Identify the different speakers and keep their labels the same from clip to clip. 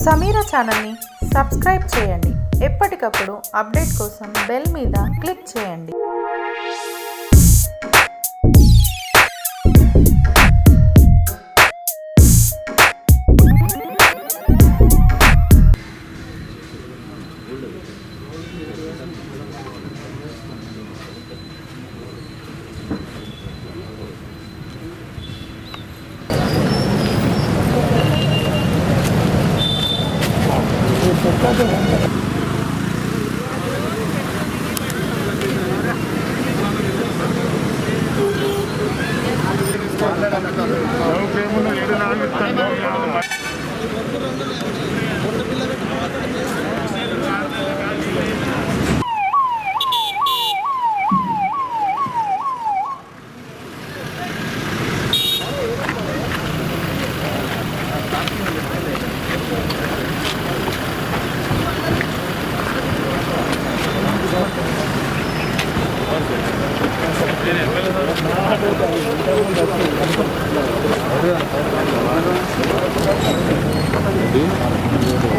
Speaker 1: సమీరా ఛానల్ని సబ్స్క్రైబ్ చేయండి. ఎప్పటికప్పుడు అప్డేట్ కోసం బెల్ మీద క్లిక్ చేయండి.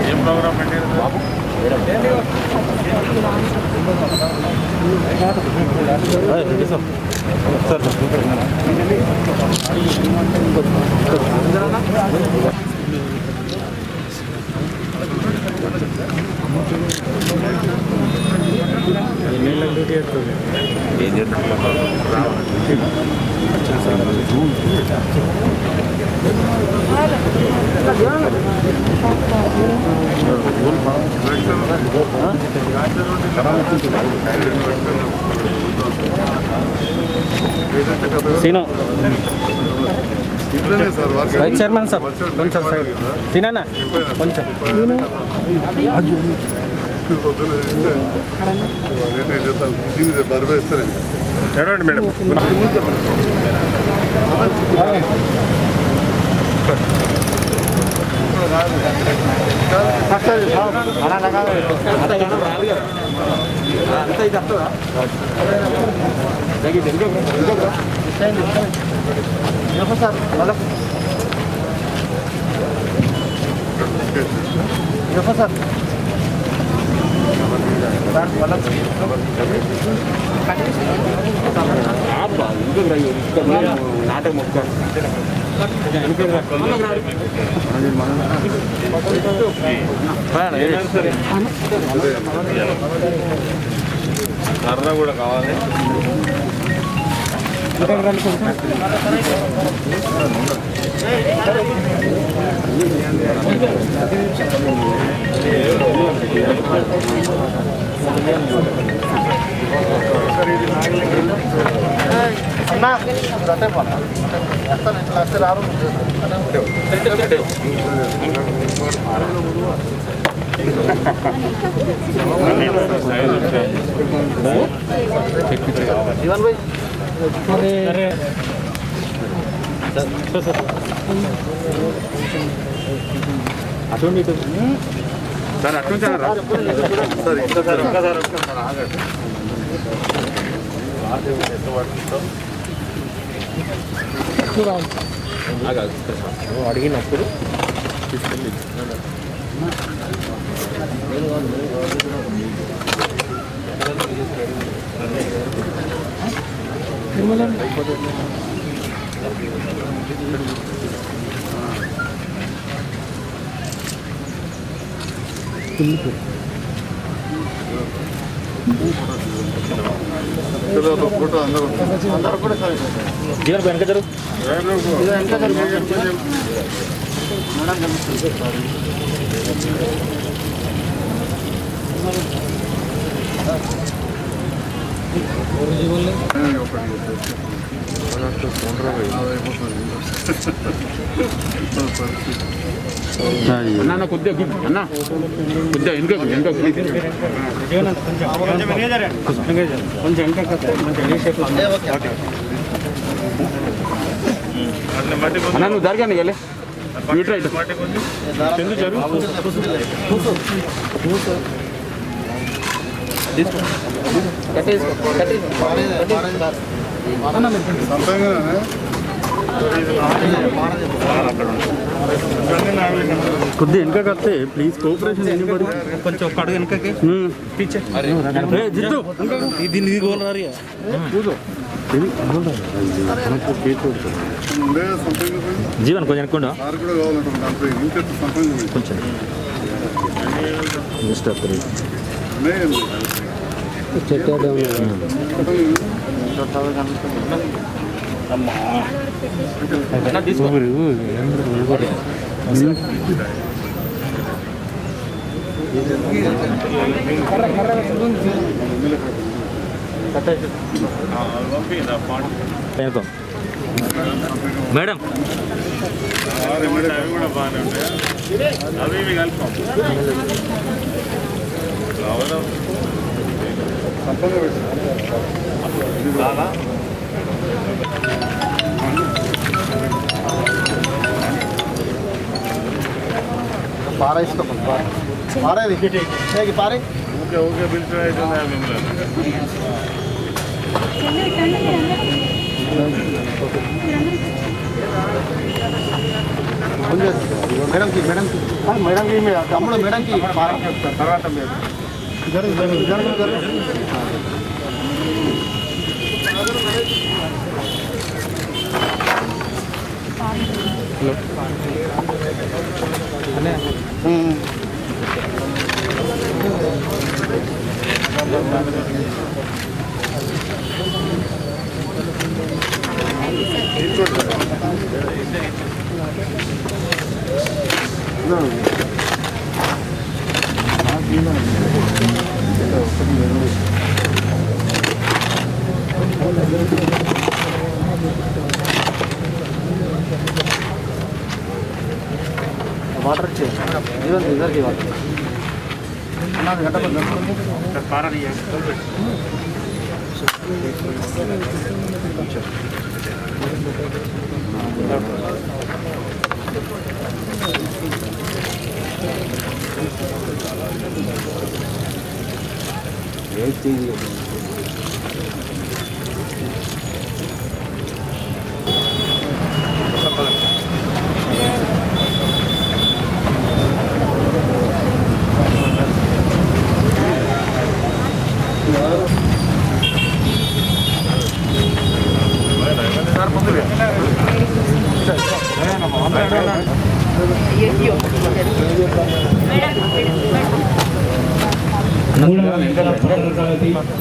Speaker 2: ఏం ప్రోగ్రామ్ అంటే ఏం
Speaker 3: సీనా వైస్ చైర్మన్ సార్ కొంచెం సైడ్ సీనా కొంచెం
Speaker 2: చూడండి మేడం నాటక మొక్క కర్ర కూడా కావాలి.
Speaker 3: జీవన్ భాయ్ అటువంటి
Speaker 2: సార్ అట్టుంచారా సార్ ఒక్కసారి ఆగండి.
Speaker 3: అడిగినప్పుడు తీసుకెళ్ళి
Speaker 2: ఫోటో అందరూ కూడా
Speaker 3: జీవన్ వెనక జరుగు
Speaker 2: అన్న కొద్దిగా అన్న కొద్దిగా వెనుక
Speaker 3: కొంచెం
Speaker 2: అన్న నువ్వు జరగండి వెళ్ళే రైట్ ఎందుకు జరుగు కొద్దిగా వెనకకి వస్తే ప్లీజ్ కోఆపరేషన్ ఎనీబడి
Speaker 3: కొంచెం ఒక్క అడుగు వెనకకి పిచ్చే
Speaker 2: జిత్తు
Speaker 3: దీన్ని ఇది గోల్ రారియా
Speaker 2: కూర్చో
Speaker 3: జీవన్ కొంచెం అనుకోండి కొంచెం మేడం
Speaker 4: అవి కలుపుతాం
Speaker 5: పారా ఇస్తాం పారేది పారే
Speaker 4: ఓకే ఓకే పిలిచి అవుతుంది మిమ్మల్ని
Speaker 5: మేడం కి తమ్ముడు మేడం కి
Speaker 4: తర్వాత
Speaker 5: వాటర్ ఇద్దరికి వాటర్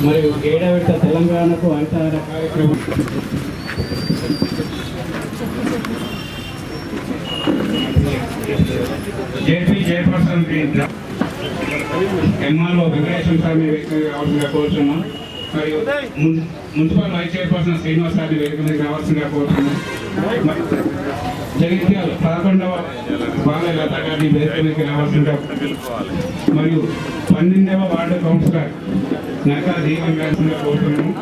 Speaker 6: మరియు 7వ విడత తెలంగాణకు అంతర కార్యక్రమం జేపీ చైర్పర్సన్ ఎంఆర్ఓ వెంకటేశ్వర స్వామి రావాల్సిందిగా కోరుతున్నాం. మరియు మున్సిపల్ వైస్ చైర్పర్సన్ శ్రీనివాస్ గారిని వేదిక మీద రావాల్సిందిగా కోరుతున్నాం. జగిత్యాల 11వ బాలల తగాది వేదిక మీదకి రావాల్సిందిగా మరియు 12వ వార్డు కౌన్సిలర్ నగా దీపం గారిగా కోరుతున్నాము.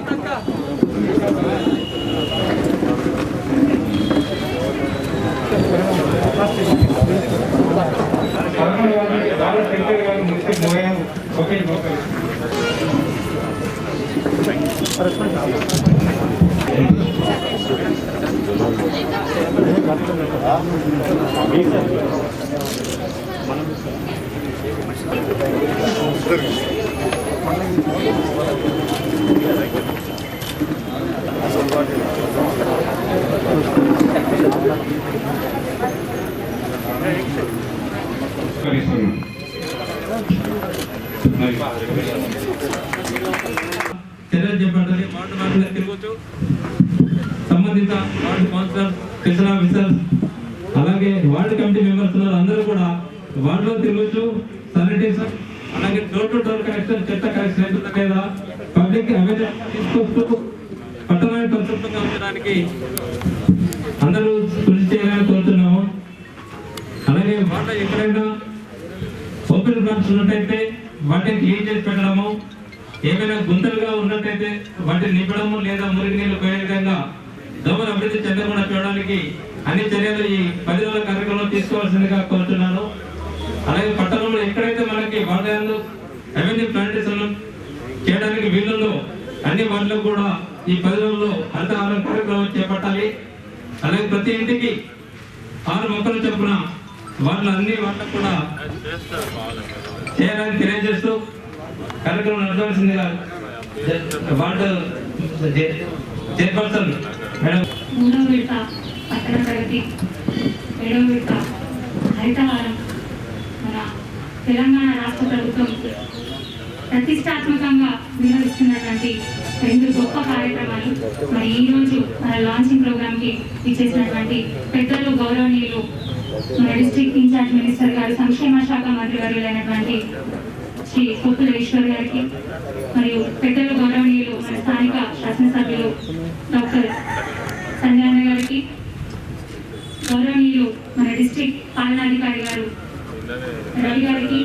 Speaker 6: చర్యలు చేపట్టాలి. వార్డు వార్డుగా తిరగచ్చు. సంబంధిత వార్డు కౌన్సిలర్, స్పెషల్ ఆఫీసర్, అలాగే వార్డు కమిటీ మెంబర్స్ ఉన్నారు. అందరూ కూడా వార్డులో తిరగచ్చు. శానిటైజర్, అలాగే డోర్ టు డోర్ కనెక్షన్, చెత్త కనెక్షన్ అవుతుందా లేదా, పబ్లిక్ అవేర్నెస్ తీసుకొస్తూ పట్టణాన్ని పరిశుభ్రంగా ఉంచడానికి అందరూ కృషి చేయాలని కోరుతున్నాము. అలాగే వార్డులో ఎక్కడైనా ఓపెన్ ప్లాట్స్ ఉన్నట్టయితే వాటిని క్లీన్ చేసి పెట్టడము, ఏమైనా గుంతలుగా ఉన్నట్టయితే వాటిని నింపడము లేదా మురికి నీళ్లు పోయే విధంగా దోమలు అభివృద్ధి చెందకుండా చూడడానికి అన్ని చర్యలు ఈ 10 రోజుల కార్యక్రమంలో తీసుకోవాల్సిందిగా కోరుతున్నాను. అలాగే పట్టణంలో ఎక్కడైతే మనకి వార్డులు రెవెన్యూ ప్లాంటేషన్ చేయడానికి వీళ్ళలో అన్ని వార్డులకు కూడా ఈ 10 రోజుల్లో హరితహారం కార్యక్రమం చేపట్టాలి. అలాగే ప్రతి ఇంటికి 6 మొక్కలు చొప్పున అన్ని వాళ్ళకు కూడా చేయాలని తెలియజేస్తూ కార్యక్రమం నడవలసిందిగా వార్డు చైర్పర్సన్ మేడం.
Speaker 7: 3వ విడత పట్టణ ప్రగతి, 7వ విడత హరితహారం మన తెలంగాణ రాష్ట్ర ప్రభుత్వం ప్రతిష్టాత్మకంగా నిర్వహిస్తున్నటువంటి 2 గొప్ప కార్యక్రమాలు. మరి ఈరోజు మన లాంచింగ్ ప్రోగ్రామ్కి ఇచ్చేసినటువంటి పెద్దలు గౌరవనీయులు మన డిస్ట్రిక్ట్ ఇన్ఛార్జ్ మినిస్టర్ గారు, సంక్షేమ శాఖ మంత్రి వర్యులైనటువంటి శ్రీ కొప్పుల ఈశ్వర్ గారికి, మరియు పెద్దలు గౌరవనీయులు మన స్థానిక శాసనసభ్యులు డాక్టర్ సంజయ్ గారికి, గౌరవనీయులు మన డిస్ట్రిక్ట్ పాలనాధికారి గారు రవి గారికి,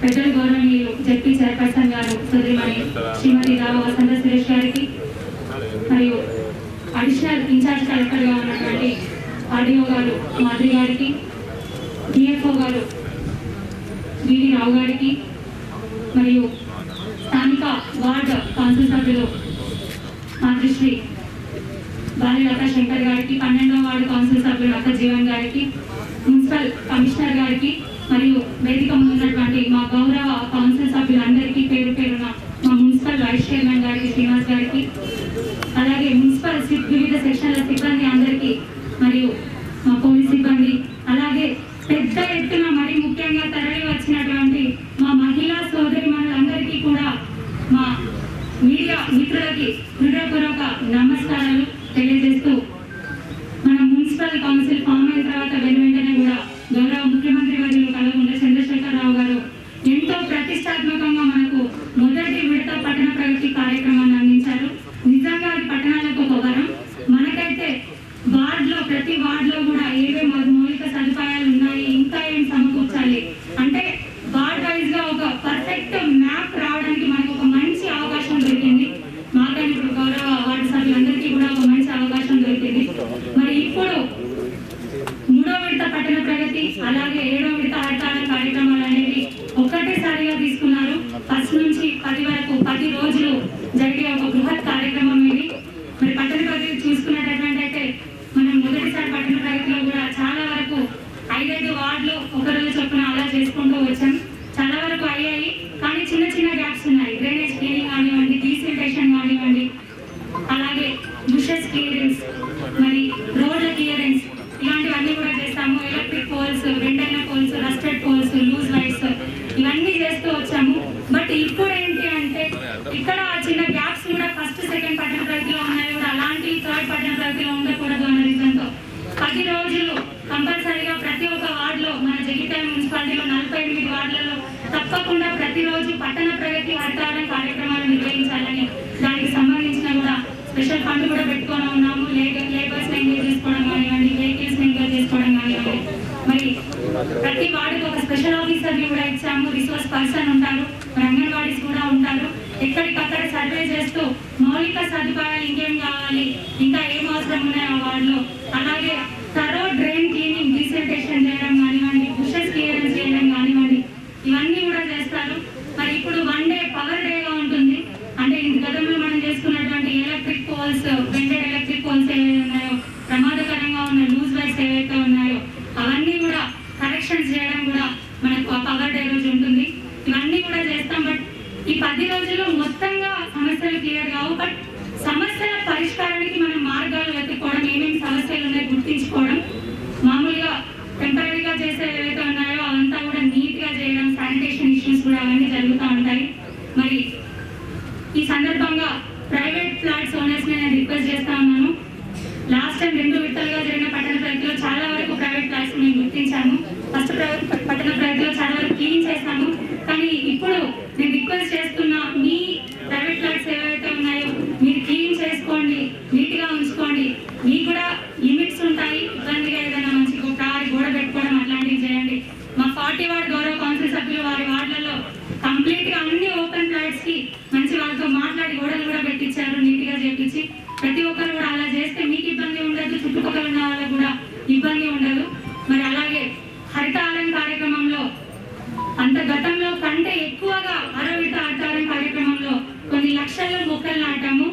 Speaker 7: పెద్దలు గౌరవనీయులు జెడ్పీ చైర్పర్సన్ గారు సోదరిమణి శ్రీమతి రావు వసంత సురేష్ గారికి, మరియు అడిషనల్ ఇన్ఛార్జ్ కలెక్టర్గా ఉన్నటువంటి ఆర్డీఓ గారు మాధవి గారికి, డిఎఫ్ఓ గారు వివి రావు గారికి, మరియు స్థానిక వార్డు కౌన్సిల్ సభ్యులు మాతృశ్రీ బాలిలత శంకర్ గారికి, 12వ వార్డు కౌన్సిల్ సభ్యులు అక్క జీవన్ గారికి, మున్సిపల్ కమిషనర్ గారికి, మరియు వేదిక ముందున్నటువంటి మా గౌరవ కౌన్సిల్ సభ్యులందరికీ పేరు పేరున మా మున్సిపల్ వైస్ చైర్మన్ గారికి శ్రీనివాస్ గారికి, అలాగే మున్సిపల్ వివిధ సెక్షన్ల సిబ్బంది అందరికీ, మరియు మా పోలీస్ సిబ్బంది, అలాగే పెద్ద ఎత్తున మరి ముఖ్యంగా తరలి వచ్చినటువంటి మా మహిళా సోదరిమణులందరికీ కూడా మా మీడియా మిత్రులకి హృదయపూర్వక నమస్కారాలు తెలియజేస్తూ, మన మున్సిపల్ కౌన్సిల్ ఫామ్ అయిన తర్వాత వెంటనే కూడా గౌరవ ముఖ్యమంత్రి వర్యులు కల్వకుంట్ల చంద్రశేఖరరావు గారు ఎంతో ప్రతిష్టాత్మకంగా మనకు మొదటి విడత పట్టణ ప్రగతి కార్యక్రమాన్ని అందించారు. నిజంగా అది పట్టణాలకు ఒక వరం. మనకైతే వార్డులో ప్రతి వార్డులో కూడా ఏవే మౌలిక సదుపాయాలు ఉన్నాయి, ఇంకా ఏం సమకూర్చాలి అంటే వార్డ్ వైజ్ గా ఒక పర్ఫెక్ట్ మ్యాప్ రావడానికి మనకు ఒక మంచి అవకాశం దొరికింది. మాకని ఇప్పుడు గౌరవ వార్డు సభ్యులందరికీ కూడా ఒక మంచి అవకాశం దొరికింది. మరి ఇప్పుడు 3వ విడత పట్టణ ప్రగతి అలాగే 7వ విడత హరితహారం కార్యక్రమాలు అనేవి ఒక్కటేసారిగా తీసుకున్నారు. 1 నుంచి 10 వరకు 10 రోజులు జరిగే ఒక బృహత్ కార్యక్రమం ఇది. మరి పట్టణ ప్రగతి చూసుకున్నటువంటి అయితే మనం మొదటిసారి పట్టణ ప్రగతిలో కూడా చాలా వరకు 5 వార్డులు ఒక రోజు చొప్పున అలా చేసుకుంటూ వచ్చాం. చాలా వరకు అయ్యాయి, కానీ చిన్న చిన్న గ్యాప్స్ ఉన్నాయి. డ్రైనేజ్ క్లీనింగ్ కానివ్వండి, డీసిల్టేషన్ కానివ్వండి, అలాగే బుషెస్ క్లియరెన్స్, మరి రోడ్ల క్లియరెన్స్, ఇలాంటివన్నీ కూడా చేస్తాము. ఎలక్ట్రిక్ పోల్స్, బెండైన poles, rusted poles, loose lights ఇవన్నీ చేస్తూ వచ్చాము. బట్ ఇప్పుడు ఏంటి అంటే ఇక్కడ చిన్న గ్యాప్స్ కూడా ఫస్ట్ సెకండ్ పట్టణ ప్రగతిలో ఉన్నాయి కూడా అలాంటి థర్డ్ పట్టణ ప్రగతిలో ఉండకూడదు అన్న రీజన్తో 10 రోజులు కంపల్సరీగా ప్రతి ఒక్క వార్డులో మన జగిత్యాల మున్సిపాలిటీలో 48 వార్డులలో తప్పకుండా ప్రతిరోజు పట్టణ ప్రగతి హరితహారం కార్యక్రమాలు నిర్వహించాలని దానికి సంబంధించిన కూడా స్పెషల్ ఫండ్ కూడా పెట్టుకొని ఉన్నాము. లేబర్స్ ఎంగేజ్ చేసుకోవడం కానివ్వండి, వెహికల్స్ ఎంగేజ్ చేసుకోవడం కానివ్వండి, మరి ప్రతి వార్డుకి ఒక స్పెషల్ ఆఫీసర్ని కూడా ఇచ్చాము. రిసోర్స్ పర్సన్ ఉంటారు, అంగన్వాడీస్ కూడా ఉంటారు. ఎక్కడికక్కడ సర్వే చేస్తూ మౌలిక సదుపాయాలు ఇంకేం కావాలి, ఇంకా ఏం అవసరం ఉన్నాయి ఆ వార్డులో, అలాగే థరో డ్రైన్ క్లీనింగ్, డీసిల్టేషన్ చేయడం కానివ్వండి, బుషెస్ క్లియరెన్స్ చేయడం కానివ్వండి, ఇవన్నీ కూడా చేస్తారు. మరి ఇప్పుడు 1 డే పవర్ డేగా ఉంటుంది. అంటే గతంలో మనం చేసుకున్నటువంటి electric poles, bended electric poles ఏవైతే ఉన్నాయో, ప్రమాదకరంగా ఉన్న లూజ్ వైర్స్ ఏవైతే ఉన్నాయో అవన్నీ కూడా కరెక్షన్స్ చేయడం కూడా మనకు ఆ పవర్ డే రోజు ఉంటుంది. ఇవన్నీ కూడా చేస్తాం. బట్ ఈ 10 రోజుల్లో మొత్తంగా సమస్యలు క్లియర్ కావు. బట్ సమస్యల పరిష్కారానికి మనం మార్గాలు వెతుక్కోవడం, ఏమేమి సమస్యలు ఉన్నాయో గుర్తించుకోవడం, మామూలుగా టెంపరీగా చేసే ఏవైతే ఉన్నాయో అవంతా కూడా నీట్గా చేయడం, శానిటేషన్ ఇష్యూస్ కూడా అవన్నీ జరుగుతూ ఉంటాయి. మరి ఈ సందర్భంగా ప్రైవేట్ ఫ్లాట్స్ ఓనర్స్ నేను రిక్వెస్ట్ చేస్తా ఉన్నాను. లాస్ట్ టైం 2 విడతలుగా జరిగిన పట్టణ ప్రగతిలో చాలా వరకు ప్రైవేట్ ఫ్లాట్స్ మేము గుర్తించాము. ఫస్ట్ పట్టణ ప్రగతిలో చాలా వరకు క్లీన్ చేస్తాము. కానీ ఇప్పుడు నేను రిక్వెస్ట్ చేస్తున్నా, మీ ప్రైవేట్ ఫ్లాట్స్ ఏవైతే ఉన్నాయో మీరు క్లీన్ చేసుకోండి, నీట్గా ఉంచుకోండి. మీకు కూడా లిమిట్స్ ఉంటాయి. ఇబ్బందిగా ఏదైనా మంచి గోడ పెట్టుకోవడం అట్లాంటివి చేయండి. మా 40 వార్డు గౌరవ కౌన్సిల్ సభ్యులు వారి వార్డులలో కంప్లీట్గా అన్ని ఓపెన్ ఫ్లాట్స్కి మంచి వాళ్ళతో మాట్లాడి గోడలు కూడా పెట్టించారు, నీట్గా చేపించి. ప్రతి ఒక్కరు కూడా అలా చేస్తే మీకు ఇబ్బంది ఉండదు, చుట్టుపక్కల ఉన్న వాళ్ళకు కూడా ఇబ్బంది ఉండదు. మరి అలాగే హరితహారం కార్యక్రమంలో అంత గతంలో కంటే ఎక్కువగా 6వ విడత హరితహారం కార్యక్రమంలో కొన్ని లక్షల మొక్కలు నాటాము.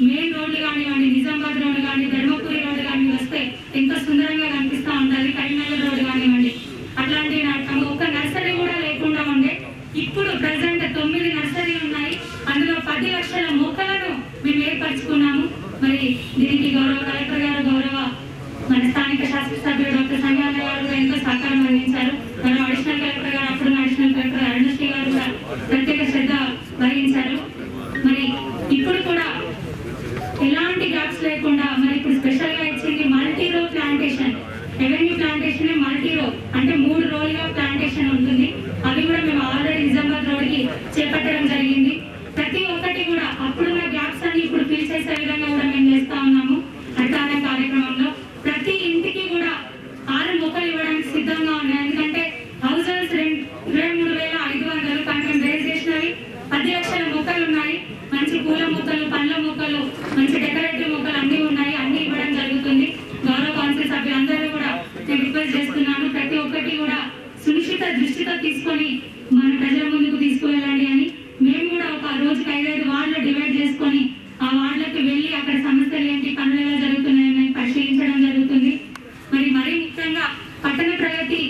Speaker 7: మెయిన్ రోడ్లు కానివ్వండి, నిజామాబాద్ రోడ్డు కానీ, ధర్మపురి రోడ్డు కానీ వస్తే ఎంతో సుందరంగా కనిపిస్తూ ఉంటుంది. కరీంనగర్ రోడ్డు కానివ్వండి, అట్లాంటి ఒక నర్సరీ కూడా లేకుండా ఉండే. ఇప్పుడు ప్రజెంట్ 9 నర్సరీలు ఉన్నాయి. అందులో 10 లక్షల మొక్కలను మేము ఏర్పరచుకున్నాము. మరి దీనికి గౌరవ కలెక్టర్ గారు, గౌరవ మన స్థానిక శాసనసభ్యులు డాక్టర్ సంజయ్ గారు కూడా ఎంతో సహకారం అందించారు. గౌరవ అడిషనల్ కలెక్టర్ గారు, అప్పుడు అడిషనల్ కలెక్టర్ అరుణశ్రీ గారు కూడా ప్రత్యేక శ్రద్ధ వహించారు. మరి ఇప్పుడు కూడా ఎలాంటి గ్యాప్స్ లేకుండా మరి ఇప్పుడు స్పెషల్ గా ఇచ్చింది మల్టీ రో ప్లాంటేషన్. రెవెన్యూ ప్లాంటేషన్ మల్టీ రో అంటే 3 రోలుగా ప్లాంటేషన్ ఉంటుంది. అవి కూడా మేము ఆల్రెడీ నిజామాబాద్ రోడ్ కి చేపట్టడం జరిగింది. ప్రతి ఒక్కటి కూడా అప్పుడున్న గ్యాప్స్ అన్ని ఇప్పుడు ఫిల్ చేసే విధంగా కూడా మేము చేస్తా ఉన్నాము. అర్థాన కార్యక్రమంలో ప్రతి ఇంటికి కూడా 6 మొక్కలు ఇవ్వడానికి సిద్ధంగా ఉన్నాయి. ఎందుకంటే హౌసెస్ 23,500 కానీ మేము రేజ్ చేసినవి 10 లక్షల మొక్కలు ఉన్నాయి. మంచి పూల మొక్కలు, పండ్ల మొక్కలు, మంచి డెకరేటివ్ మొక్కలు అన్ని ఉన్నాయి. అన్ని ఇవ్వడం జరుగుతుంది. గౌరవ కౌన్సిల్ సభ్యులందరూ కూడా నేను రిక్వెస్ట్ చేస్తున్నాను, ప్రతి ఒక్కటి కూడా సునిశ్చిత దృష్టితో తీసుకొని మన ప్రజల ముందుకు తీసుకువెళ్ళండి అని. మేము కూడా ఒక రోజుకి 5-5 వార్డులు డివైడ్ చేసుకొని ఆ వార్డులకు వెళ్ళి అక్కడ సమస్యలు ఏంటి, పనులు ఎలా జరుగుతున్నాయని పరిశీలించడం జరుగుతుంది. మరీ ముఖ్యంగా పట్టణ ప్రగతి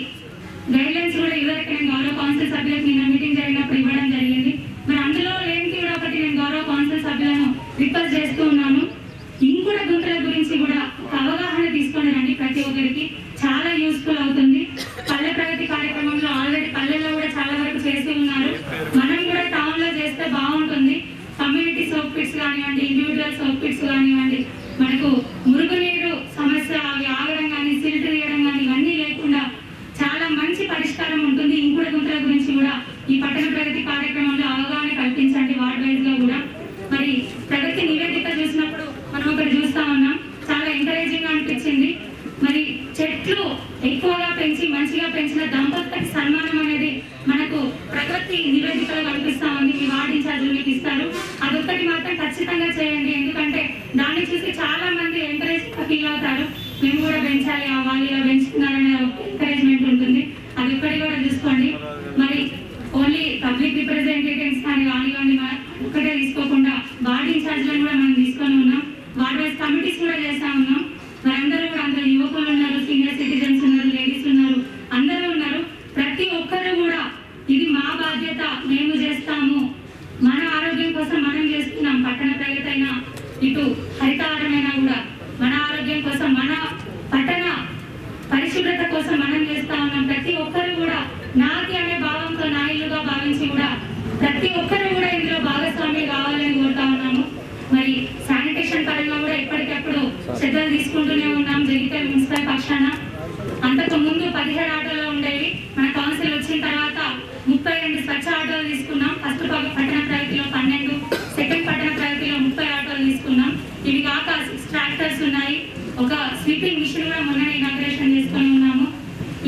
Speaker 7: గైడ్లైన్స్ కూడా ఇదివరకు నేను గౌరవ కౌన్సిల్ సభ్యులకు నిన్న మీటింగ్ జరిగినప్పుడు ఇవ్వడం జరిగింది. మరి అందులో లేనిది కూడా ఒకటి నేను గౌరవ కౌన్సిల్ సభ్యులను రిక్వెస్ట్ చేస్తూ ఉన్నాను. ఇంకుడ గుంతల గురించి కూడా అవగాహన తీసుకొని రండి. ప్రతి ఒక్కరికి చాలా యూస్ఫుల్ అవుతుంది. పల్లె ప్రగతి కార్యక్రమంలో ఆల్రెడీ పల్లెల్లో కూడా చాలా వరకు చేసి ఉన్నారు. మనం కూడా టౌన్ లో చేస్తే బాగుంటుంది. కమ్యూనిటీ సోప్ పిట్స్ కానివ్వండి, ఇండివిజువల్ సోప్ పిట్స్ కానివ్వండి, మనకు మురుగునీరు సమస్య అవి ఆగడం కానీ, సిల్ట్ తీయడం కానీ ఇవన్నీ లేకుండా చాలా మంచి పరిష్కారం ఉంటుంది. ఇంకుడ గుంతల గురించి కూడా ఈ పట్టణ ప్రగతి కార్యక్రమంలో అవగాహన కల్పించండి వార్డ్ వైజ్ గా కూడా. మరి ప్రగతి నివేదిక చూసినప్పుడు మనం ఒకటి చూస్తా ఉన్నాం, చాలా ఎంకరేజింగ్ గా అనిపించింది. మరి చెట్లు ఎక్కువగా పెంచి మంచిగా పెంచిన దంపతులకు సన్మానం అనేది మనకు ప్రగతి నివేదికలో కనిపిస్తా ఉంది. మీ వార్డ్ ఇన్ఛార్జీలు మీకు ఇస్తారు. అదొక్కటి మాత్రం ఖచ్చితంగా చేయండి. ఎందుకంటే దాన్ని చూసి చాలా మంది ఎంకరేజ్ ఫీల్ అవుతారు. మేము కూడా పెంచాలి, వాళ్ళు ఇలా పెంచుతున్నారనే ఎంకరేజ్మెంట్ ఉంటుంది. అది ఒక్కటి కూడా చూసుకోండి. మరి ఓన్లీ పబ్లిక్ రిప్రజెంటేటివ్స్ కానీ కానివ్వండి ఒక్కటే తీసుకోకుండా వార్డ్ ఇన్ఛార్జీలను కూడా మనం తీసుకొని ఉన్నాం. వార్డ్ వైజ్ కమిటీస్ కూడా చేస్తా ఉన్నాం. మరి అందరూ కూడా అందులో యువకులు ఉన్నారు, సీనియర్ సిటిజన్స్ ఉన్నారు, లేడీస్ ఉన్నారు, అందరూ ఉన్నారు. ప్రతి ఒక్కరు కూడా ఇది మా బాధ్యత, మేము చేస్తాము, మన ఆరోగ్యం కోసం మనం చేస్తున్నాం. పట్టణ ప్రగతి అయినా ఇటు హరితహారమైనా కూడా మన ఆరోగ్యం కోసం, మన పట్టణ పరిశుభ్రత కోసం మనం చేస్తా ఉన్నాం. ప్రతి ఒక్కరు కూడా నాది అనే భావంతో నా ఇల్లుగా భావించి కూడా ప్రతి ఒక్కరు కూడా ఇందులో భాగస్వామి కావాలని కోరుతా ఉన్నాము. మరి శానిటేషన్ పరంగా కూడా ఎప్పటికప్పుడు శ్రద్ధలు తీసుకుంటూనే ఉన్నాం. జగిత్యాల మున్సిపల్ పక్షాన అంతకు ముందు 17 ఆటోలు ఉండేవి. మన కౌన్సిల్ వచ్చిన తర్వాత 32 స్వచ్ఛ ఆటోలు తీసుకున్నాం. ఫస్ట్ పట్టణ ప్రగతిలో 12, సెకండ్ పట్టణ ప్రగతిలో 30 ఆటోలు తీసుకున్నాం. ఇవి కాక 6 ట్రాక్టర్స్ ఉన్నాయి. ఒక స్వీపింగ్ మిషన్ కూడా మొన్న ఇనాగ్రేషన్ చేసుకొని ఉన్నాము.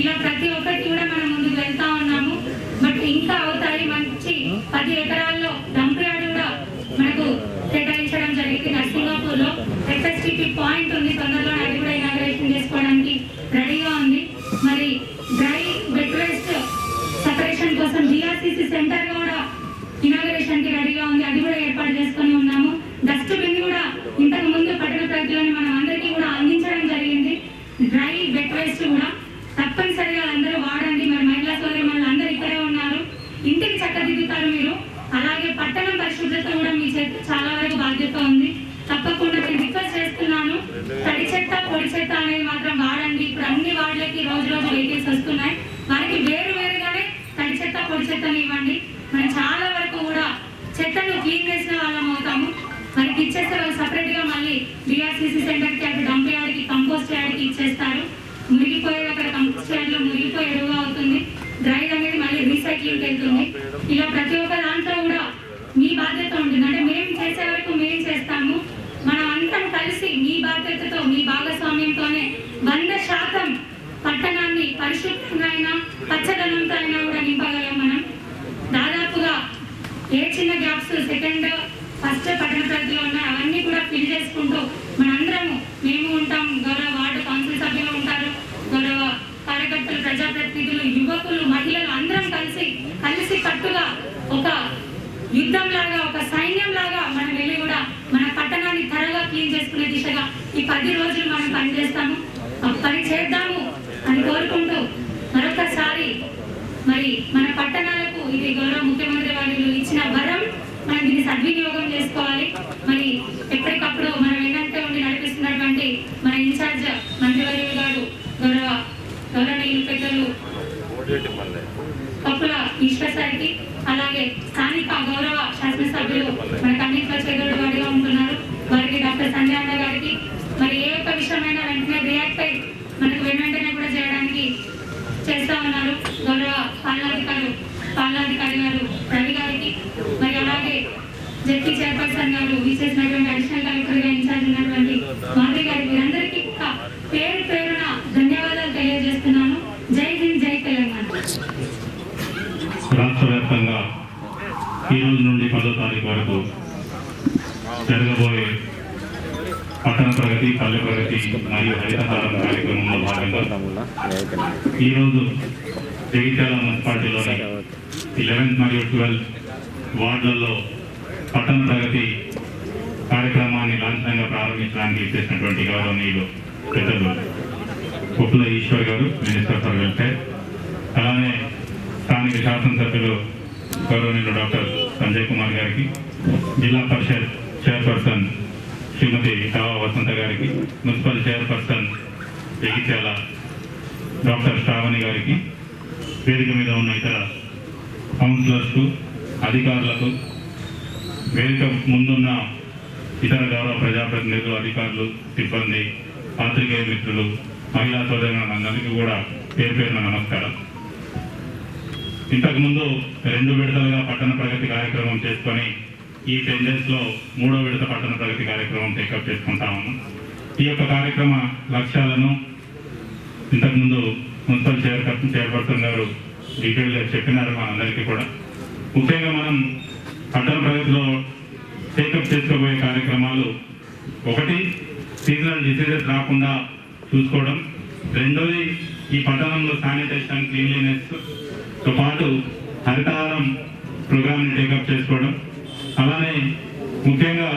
Speaker 7: ఇలా ప్రతి ఒక్కటి కూడా మనం ముందుకు వెళ్తా ఉన్నాము. బట్ ఇంకా అవుతాయి. మంచి 10 ఎకరాల్లో డంప్ యార్డ్ కూడా మనకు కేటాయించడం జరిగింది. నర్సింగాపూర్ లో ఎఫ్ఎస్టిపి పాయింట్ ఉంది. తొందరలో అది కూడా ఇనాగ్రేషన్ చేసుకోవడానికి రెడీగా ఉంది. మరి డ్రై వెట్ వేస్ట్ సెపరేషన్ కోసం డిఆర్సిసి సెంటర్ కూడా ఇనాగ్రేషన్ కి రెడీగా ఉంది. అది కూడా ఏర్పాటు చేసుకొని ఉన్నాము. డస్ట్ బిన్ కూడా ఇంతకు ముందు పట్టణ ప్రగతిలోని మనం అందరికీ కూడా అందించడం జరిగింది. డ్రై వెట్ వేస్ట్ కూడా తప్పనిసరిగా అందరూ వాడండి. మరి మహిళా సోదరి మనల్ని అందరూ ఇక్కడే ఉన్నారు, ఇంటికి చక్కదిద్దుతారు మీరు. అలాగే పట్టణం పరిశుభ్రత కూడా మీ చేతి చాలా వరకు బాధ్యత ఉంది. తప్పకుండా నేను రిక్వెస్ట్ చేస్తున్నాను, తడి చెత్త పొడి చెత్త అనేది మాత్రం వాడండి. ఇప్పుడు అన్ని వార్డులకి రోజు వెహికల్స్ వస్తున్నాయి. వారికి వేరుగానే తడి చెత్త పొడి చెత్తని ఇవ్వండి. మనం చాలా వరకు కూడా చెత్తను క్లీన్ చేసిన వాళ్ళం అవుతాము. మనకి ఇచ్చేస్తే వాళ్ళు సపరేట్ గా మళ్ళీ డిఆర్సిసి సెంటర్ కి అటు డంప్ యార్డ్ కి కంపోస్ట్ యార్డ్ కి ఇచ్చేస్తారు. మురిగిపోయేది అక్కడ కంపోస్ట్ యార్డ్ లో మురిగిపోయి ఎరువుగా అవుతుంది. డ్రై అనేది మళ్ళీ రీసైక్లింగ్ వెళ్తుంది. ఇలా ప్రతి ఒక్క దాంట్లో కూడా మీ బాధ్యత ఉంటుంది. అంటే మేము చేసే వరకు మేము చేస్తాము. మనం అందరం కలిసి మీ బాధ్యతతో, మీ భాగస్వామ్యంతోనే 100% పట్టణాన్ని పరిశుభ్రంగా అయినా పచ్చదనంతో అయినా కూడా నింపగలం. మనం దాదాపుగా ఏ చిన్న గ్యాప్స్ సెకండ్ ఫస్ట్ పట్టణ ప్రగతిలో ఉన్నాయి అవన్నీ కూడా ఫిల్ చేసుకుంటూ మనందరము, మేము ఉంటాం, గౌరవ వార్డు కౌన్సిల్ సభ్యులు ఉంటారు, గౌరవ కార్యకర్తలు, ప్రజాప్రతినిధులు, యువకులు, మహిళలు అందరం కలిసి కట్టుగా ఒక యుద్ధం లాగా, ఒక సైన్యం లాగా మనం వెళ్ళి కూడా మన పట్టణాన్ని క్లీన్ చేసుకునే దిశగా ఈ 10 రోజులు మనం పనిచేస్తాము, పని చేద్దాము అని కోరుకుంటూ మరొకసారి మరి మన పట్టణాలకు ఇది గౌరవ ముఖ్యమంత్రి వారు ఇచ్చిన వరం, మనం దీన్ని సద్వినియోగం చేసుకోవాలి. మరి ఎప్పటికప్పుడు మనం ఏంటంటే ఉండి నడిపిస్తున్నటువంటి మన ఇన్ఛార్జ్ మంత్రివర్యులు గారు గౌరవనీయులు పెద్దలు కప్పుల ఈశ్వర్ సార్కి, అలాగే స్థానిక గౌరవ శాసనసభ్యులు మన కన్నీట్ల చెదుడు గారిగా ఉంటున్నారు వారికి, డాక్టర్ సంజయ్ అన్న గారికి, మరి ఏ ఒక్క విషయమైనా వెంటనే రియాక్ట్ అయి మనకు వెంటనే కూడా చేయడానికి చేస్తా ఉన్నారు గౌరవ పాలనాధికారి గారు రవి గారికి, మరి అలాగే జెడ్పీ చైర్పర్సన్ గారు విచ్చేసినటువంటి అడిషనల్ కలెక్టర్గా ఇన్ఛార్జ్ ఉన్నటువంటి మాధవి గారికి, వీరందరికీ పేరు పేరున ధన్యవాదాలు తెలియజేస్తున్నాను. జై హింద్, జై తెలంగాణ.
Speaker 8: రాష్ట్ర వ్యాప్తంగా ఈ రోజు నుండి 10వ తారీఖు వరకు జరగబోయే పట్టణ ప్రగతి, పల్లె ప్రగతి మరియు హరితహారం కార్యక్రమంలో భాగంగా ఈరోజు జగిత్యాల మున్సిపాలిటీలోని 11th మరియు 12th వార్డులలో పట్టణ ప్రగతి కార్యక్రమాన్ని లాంఛనంగా ప్రారంభించడానికి చేసినటువంటి గౌరవనీయులు పెద్దలు కుప్పుల ఈశ్వర్ గారు, మినిస్టర్ ఫర్ వెల్ఫేర్, అలానే స్థానిక శాసనసభ్యులు గౌరవనీయులు డాక్టర్ సంజయ్ కుమార్ గారికి, జిల్లా పరిషత్ చైర్పర్సన్ శ్రీమతి కావా వసంత గారికి, municipal chairperson Jagtial doctor Sravani గారికి, వేదిక మీద ఉన్న ఇతర కౌన్సిలర్స్కు, అధికారులకు, వేదిక ముందున్న ఇతర గౌరవ ప్రజాప్రతినిధులు, అధికారులు, సిబ్బంది, పాత్రికేయ మిత్రులు, మహిళా సోదరులందరికీ కూడా పేరు పేరున నమస్కారం. ఇంతకుముందు 2 విడతలుగా పట్టణ ప్రగతి కార్యక్రమం చేసుకొని ఈ 10 daysలో 3వ విడత పట్టణ ప్రగతి కార్యక్రమం టేకప్ చేసుకుంటా ఉన్నాం. ఈ యొక్క కార్యక్రమ లక్ష్యాలను ఇంతకుముందు మున్సిపల్ చైర్పర్సన్ గారు డీటెయిల్గా చెప్పినారు మనందరికీ కూడా. ముఖ్యంగా మనం పట్టణ ప్రగతిలో టేకప్ చేసుకోబోయే కార్యక్రమాలు, 1 సీజనల్ డిసీజెస్ రాకుండా చూసుకోవడం, 2ది ఈ పట్టణంలో శానిటేషన్, క్లీన్లీనెస్తో పాటు హరితహారం ప్రోగ్రామ్ని టేకప్ చేసుకోవడం, అలానే ముఖ్యంగా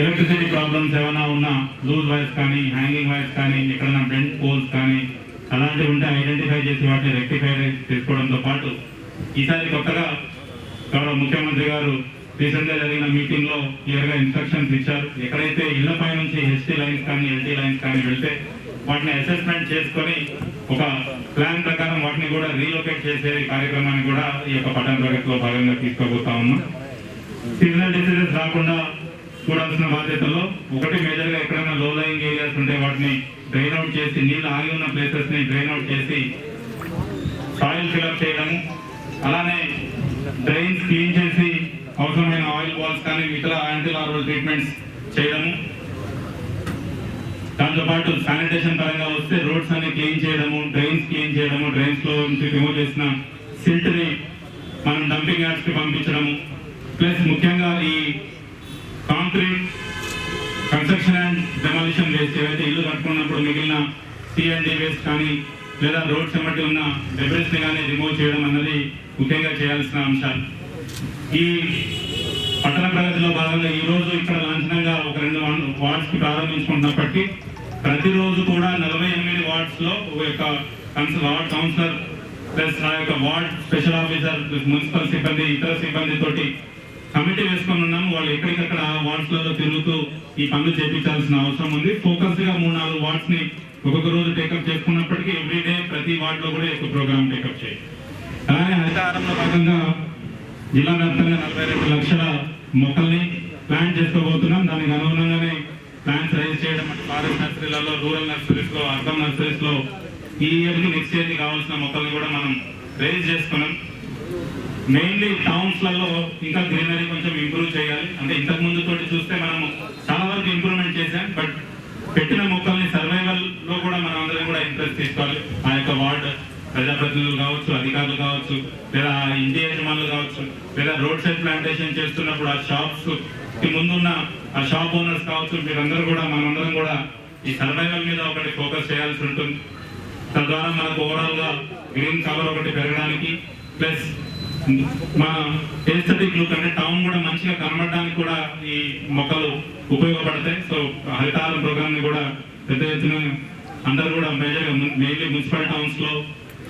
Speaker 8: ఎలక్ట్రిసిటీ ప్రాబ్లమ్స్ ఏమైనా ఉన్నా, లూజ్ వైర్స్ కానీ, హ్యాంగింగ్ వైర్స్ కానీ, ఎక్కడైనా బెండ్ పోల్స్ కానీ అలాంటివి ఉంటే ఐడెంటిఫై చేసి వాటిని రెక్టిఫై చేసుకోవడంతో పాటు ఈసారి కొత్తగా గౌరవ ముఖ్యమంత్రి గారు రీసెంట్గా జరిగిన మీటింగ్లో క్లియర్గా ఇన్స్ట్రక్షన్స్ ఇచ్చారు. ఎక్కడైతే ఇళ్లపై నుంచి హెచ్టీ లైన్స్ కానీ, ఎల్టీ లైన్స్ కానీ వెళ్తే వాటిని అసెస్మెంట్ చేసుకొని ఒక ప్లాన్ ప్రకారం వాటిని కూడా రీలొకేట్ చేసే కార్యక్రమాన్ని కూడా ఈ యొక్క పట్టణ ప్రగతిలో భాగంగా తీసుకోబోతా ఉన్నాం. సీజనల్ డిసీజెస్ రాకుండా చూడాల్సిన బాధ్యతల్లో 1 మేజర్గా ఎక్కడైనా లో లయింగ్ ఏరియాస్ ఉంటే వాటిని డ్రైన్ అవుట్ చేసి, నీళ్ళు ఆగి ఉన్న ప్లేసెస్ని డ్రైన్ అవుట్ చేసి సాయిల్ ఫిల్అప్ చేయడము, అలానే డ్రైన్స్ క్లీన్ చేసి అవసరమైన ఆయిల్ బాల్స్ కానీ ఇతర యాంటీ లార్వల్ ట్రీట్మెంట్స్ చేయడము, దాంతోపాటు శానిటేషన్ పరంగా వస్తే రోడ్స్ అన్ని క్లీన్ చేయడము, డ్రైన్స్ క్లీన్ చేయడము, డ్రైన్స్లో నుంచి రిమూవ్ చేసిన సిల్ట్ని మనం డంపింగ్ యార్డ్స్కి పంపించడము, ప్లస్ ముఖ్యంగా ఈ concrete construction and demolition waste ఏవైతే ఇల్లు కట్టుకున్నప్పుడు మిగిలిన సిఎండి వేస్ట్ కానీ లేదా రోడ్స్ ఎమ్మటి ఉన్న డెబ్రిస్ని కానీ రిమూవ్ చేయడం అన్నది ముఖ్యంగా చేయాల్సిన అంశాలు. ఈ పట్టణ ప్రగతిలో భాగంగా ఈరోజు ఇక్కడ లాంఛనంగా ఒక 2 వార్డ్స్కి ప్రారంభించుకున్నప్పటికీ ప్రతిరోజు కూడా 48 వార్డ్స్లో ఒక వార్డ్ కౌన్సిలర్ ప్లస్ ఆ యొక్క వార్డ్ స్పెషల్ ఆఫీసర్, మున్సిపల్ సిబ్బంది, ఇతర సిబ్బందితోటి కమిటీ వేసుకొని ఉన్నాము. వాళ్ళు ఎక్కడికక్కడ ఆ వార్డ్స్లలో తిరుగుతూ ఈ పనులు చేయించాల్సిన అవసరం ఉంది. ఫోకస్గా 3-4 వార్డ్స్ని ఒక్కొక్క రోజు టేకప్ చేసుకున్నప్పటికీ ఎవ్రీడే ప్రతి వార్డులో కూడా ఒక ప్రోగ్రామ్ టేకప్ చేయాలి. అలానే హరితహారంలో భాగంగా జిల్లా వ్యాప్తంగా 42 లక్షల మొక్కల్ని ప్లాంట్ చేసుకోబోతున్నాం. దానికి అనుగుణంగానే ప్లాంట్స్ రైజ్ చేయడం, ఫారెస్ట్ నర్సరీలలో, రూరల్ నర్సరీస్లో, అర్బన్ నర్సరీస్లో ఈ ఇయర్కి నెక్స్ట్ ఇయర్కి కావాల్సిన మొక్కల్ని కూడా మనం రైజ్ చేసుకున్నాం. మెయిన్లీ టౌన్స్లలో ఇంకా గ్రీనరీ కొంచెం ఇంప్రూవ్ చేయాలి. అంటే ఇంతకు ముందు తోటి చూస్తే మనము చాలా వరకు ఇంప్రూవ్మెంట్ చేశాం, బట్ పెట్టిన మొక్కల్ని సర్వైవల్లో కూడా మనం అందరం కూడా ఇంట్రెస్ట్ తీసుకోవాలి. ఆ యొక్క వార్డ్ ప్రజాప్రతినిధులు కావచ్చు, అధికారులు కావచ్చు, లేదా ఇంటి యజమానులు కావచ్చు, లేదా రోడ్ సైడ్ ప్లాంటేషన్ చేస్తున్నప్పుడు ఆ షాప్స్ కి ముందున్న ఆ షాప్ ఓనర్స్ కావచ్చు, మీరందరూ కూడా మనందరం కూడా ఈ సర్వైవల్ మీద ఒకటి ఫోకస్ చేయాల్సి ఉంటుంది. తద్వారా మనకు ఓవరాల్ గా గ్రీన్ కవర్ ఒకటి పెరగడానికి, ప్లస్ మన ఎస్థెటిక్ లుక్ అంటే టౌన్ కూడా మంచిగా కనబడడానికి కూడా ఈ మొక్కలు ఉపయోగపడతాయి. సో హరితహారం ప్రోగ్రామ్ ని కూడా పెద్ద ఎత్తున అందరూ కూడా మెయిన్లీ మున్సిపల్ టౌన్స్ లో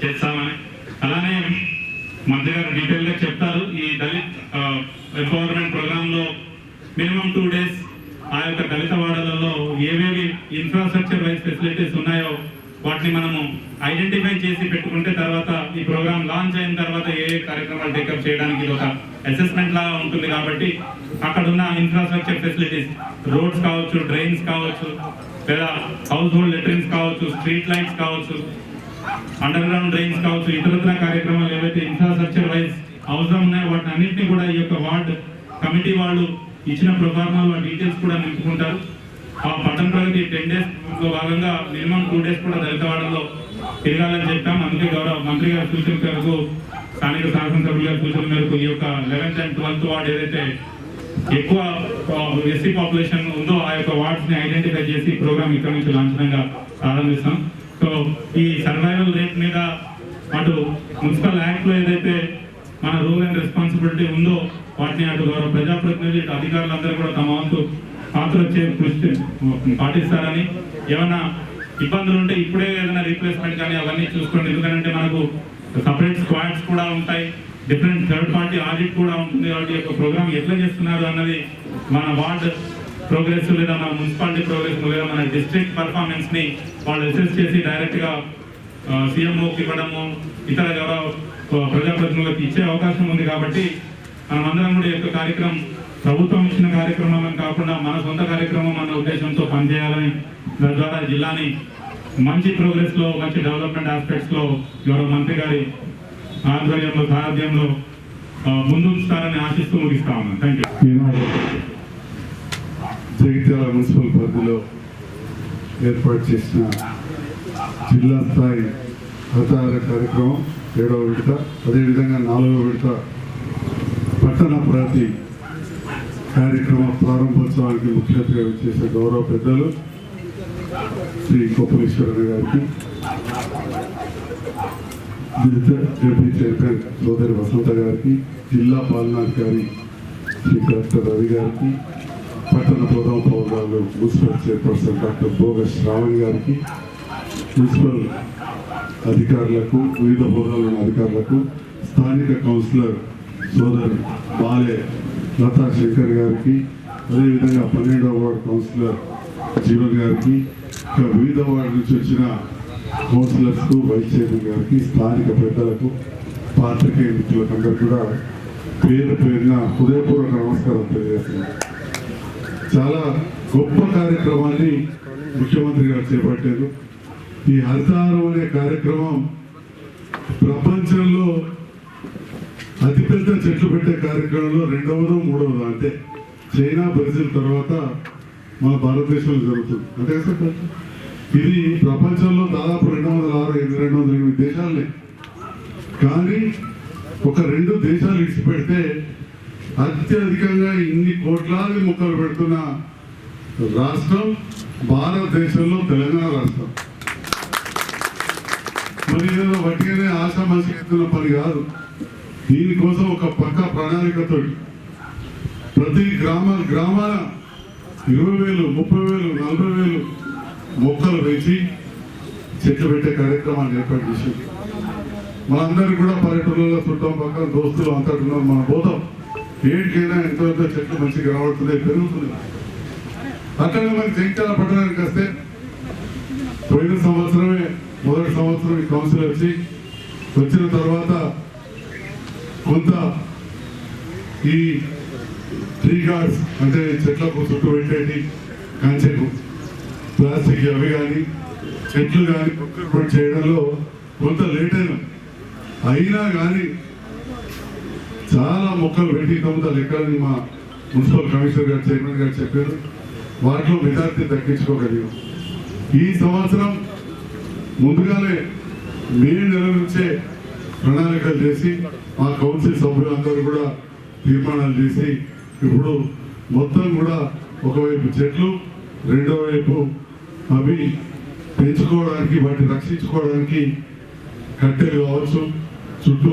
Speaker 8: చేస్తామని. అలానే మంత్రి గారు డీటెయిల్ గా చెప్తారు. ఈ దళిత్ ఎంపవర్మెంట్ ప్రోగ్రామ్ లో మినిమం 2 days ఆ యొక్క దళిత వాడలలో ఏవేవి ఇన్ఫ్రాస్ట్రక్చర్ వైజ్ ఫెసిలిటీస్ ఉన్నాయో వాటిని మనము ఐడెంటిఫై చేసి పెట్టుకుంటే తర్వాత ఈ ప్రోగ్రామ్ లాంచ్ అయిన తర్వాత ఏ కార్యక్రమాలు టేకప్ చేయడానికి ఇది ఒక అసెస్మెంట్ లాగా ఉంటుంది. కాబట్టి అక్కడ ఉన్న ఇన్ఫ్రాస్ట్రక్చర్ ఫెసిలిటీస్, రోడ్స్ కావచ్చు, డ్రైన్స్ కావచ్చు, లేదా హౌస్ హోల్డ్ లెట్రిన్స్ కావచ్చు, స్ట్రీట్ లైట్స్ కావచ్చు, అండర్ గ్రౌండ్ డ్రైన్స్ కావచ్చు, ఇతరత్ర కార్యక్రమాలు ఏవైతే ఇన్ఫ్రాస్ట్రక్చర్ వైజ్ అవసరం ఉన్నాయో వాటిని అన్నింటినీ కూడా ఈ యొక్క వార్డ్ కమిటీ వాళ్ళు ఇచ్చిన ప్రోగ్రామాలు డీటెయిల్స్ కూడా నింపుకుంటారు. ఆ పట్టణ ప్రగతి 10 days లో భాగంగా మినిమం 2 days కూడా దళితవాడలో తిరగాలని చెప్పాం. అందుకే గౌరవ మంత్రి గారి సూచన మేరకు, స్థానిక శాసనసభ్యుల గారి సూచన మేరకు ఈ యొక్క 11th and 12th వార్డ్ ఏదైతే ఎక్కువ ఎస్సీ పాపులేషన్ ఉందో ఆ యొక్క వార్డ్స్ ని ఐడెంటిఫై చేసి ప్రోగ్రామ్ ఇక్కడ నుంచి లాంఛనంగా ప్రారంభిస్తాం. సో ఈ సర్వైవల్ రేట్ మీద అటు మున్సిపల్ యాక్ట్ లో ఏదైతే మన రూల్ అండ్ రెస్పాన్సిబిలిటీ ఉందో వాటిని అటు గౌరవ ప్రజాప్రతినిధులు, ఇటు అధికారులందరూ కూడా తమ వంతు పాత్ర కృషి పాటిస్తారని, ఏమైనా ఇబ్బందులు ఉంటే ఇప్పుడే ఏదైనా రీప్లేస్మెంట్ కానీ అవన్నీ చూసుకోండి. ఎందుకంటే మనకు సపరేట్ స్క్వాడ్స్ కూడా ఉంటాయి, డిఫరెంట్ థర్డ్ పార్టీ ఆడిట్ కూడా ఉంటుంది. వాటి యొక్క ప్రోగ్రామ్ ఎట్లా చేస్తున్నారు అన్నది మన వార్డ్ ప్రోగ్రెస్ లేదా మన మున్సిపాలిటీ ప్రోగ్రెస్ లేదా మన డిస్ట్రిక్ట్ పర్ఫార్మెన్స్ ని వాళ్ళు అసెస్ చేసి డైరెక్ట్ గా సీఎంఓకి ఇవ్వడము, ఇతర ప్రజాప్రతినిధులకు ఇచ్చే అవకాశం ఉంది. కాబట్టి మనమందరం కూడా ఈ యొక్క కార్యక్రమం ప్రభుత్వం ఇచ్చిన కార్యక్రమాలను కాకుండా మన సొంత కార్యక్రమం అన్న ఉద్దేశంతో పనిచేయాలని, తద్వారా జిల్లాని మంచి ప్రోగ్రెస్ లో, మంచి డెవలప్మెంట్ ఆస్పెక్ట్స్ లో గౌరవ మంత్రి గారి ఆధ్వర్యంలో, సారథ్యంలో ముందుంచుతారని ఆశిస్తూ ముగిస్తా ఉన్నాను. Thank you.
Speaker 9: జగిత్యాల మున్సిపల్ పరిధిలో ఏర్పాటు చేసిన జిల్లా స్థాయి హరితహార కార్యక్రమం 7వ విడత, అదేవిధంగా 4వ విడత పట్టణ ప్రగతి కార్యక్రమ ప్రారంభోత్సవానికి ముఖ్య అతిథిగా చేసే గౌరవ పెద్దలు శ్రీ కోపలేశ్వరరావు గారికి, డిప్యూటీ చైర్మన్ సోదరి వసంత గారికి, జిల్లా పాలనాధికారి శ్రీ కలెక్టర్ రవి గారికి, పట్టణ ప్రథమ పౌరాలు municipal chairperson doctor Boga Shravan గారికి, మున్సిపల్ అధికారులకు, వివిధ హోదాలో ఉన్న అధికారులకు, స్థానిక కౌన్సిలర్ సోదరు బాలే లతా శంకర్ గారికి, అదేవిధంగా 12వ వార్డు కౌన్సిలర్ జీవన్ గారికి, వివిధ వార్డు నుంచి వచ్చిన కౌన్సిలర్స్, వైస్ చైర్మన్ గారికి, స్థానిక పెద్దలకు, పాత్రికేయ మిత్రులకు అందరూ కూడా పేరు పేరున హృదయపూర్వక నమస్కారం తెలియజేస్తున్నారు. చాలా గొప్ప కార్యక్రమాన్ని ముఖ్యమంత్రి గారు చేపట్టారు. ఈ హరితహారం అనే కార్యక్రమం ప్రపంచంలో అతిపెద్ద చెట్లు పెట్టే కార్యక్రమంలో 2వదో 3వదో, అంటే చైనా, బ్రెజిల్ తర్వాత మన భారతదేశంలో జరుగుతుంది. అంటే ఇది ప్రపంచంలో దాదాపు 208 దేశాలే. కానీ ఒక 2 దేశాలు ఇడిచిపెడితే అత్యధికంగా ఇన్ని కోట్లాది మొక్కలు పెడుతున్న రాష్ట్రం భారతదేశంలో తెలంగాణ రాష్ట్రం. మరి ఏదో వట్టిగానే ఆశామాషి ఎత్తున్న పని కాదు. దీనికోసం ఒక పక్క ప్రణాళికతో ప్రతి గ్రామాల 20,000, 30,000, 40,000 మొక్కలు వేసి చెట్లు పెట్టే కార్యక్రమాన్ని ఏర్పాటు చేసి మనందరికీ కూడా పల్లెటూళ్ళలో చుట్టం పక్కన దోస్తులు అంతటున్నారు. మనం పోతాం, ఏంటికైనా ఎంతో చెట్లు మంచిగా కనబడుతున్నాయి, పెరుగుతున్నాయి. అట్లనే మనకి జగిత్యాల పట్టణానికి వస్తే పోయిన సంవత్సరమే మొదటి సంవత్సరం ఈ కౌన్సిల్ వచ్చిన తర్వాత కొంత ఈ ట్రీ గార్డ్స్ అంటే చెట్లకు చుట్టూ పెట్టేటి కంచెకు ప్లాస్టిక్ అవి కానీ చెట్లు కానీ చేయడంలో కొంత లేట్ అయినా కానీ చాలా మొక్కలు పెట్టి కొంత లెక్కలని మా మున్సిపల్ కమిషనర్ గారు, చైర్మన్ గారు చెప్పారు. వాటిలో మెజార్టీ దక్కించుకోగలిగాం. ఈ సంవత్సరం ముందుగానే మే నెల నుంచే ప్రణాళికలు చేసి మా కౌన్సిల్ సభ్యులందరూ కూడా తీర్మానాలు చేసి ఇప్పుడు మొత్తం కూడా ఒకవైపు చెట్లు, రెండో వైపు అవి పెంచుకోవడానికి, వాటిని రక్షించుకోవడానికి కట్టెలు కావచ్చు, చుట్టూ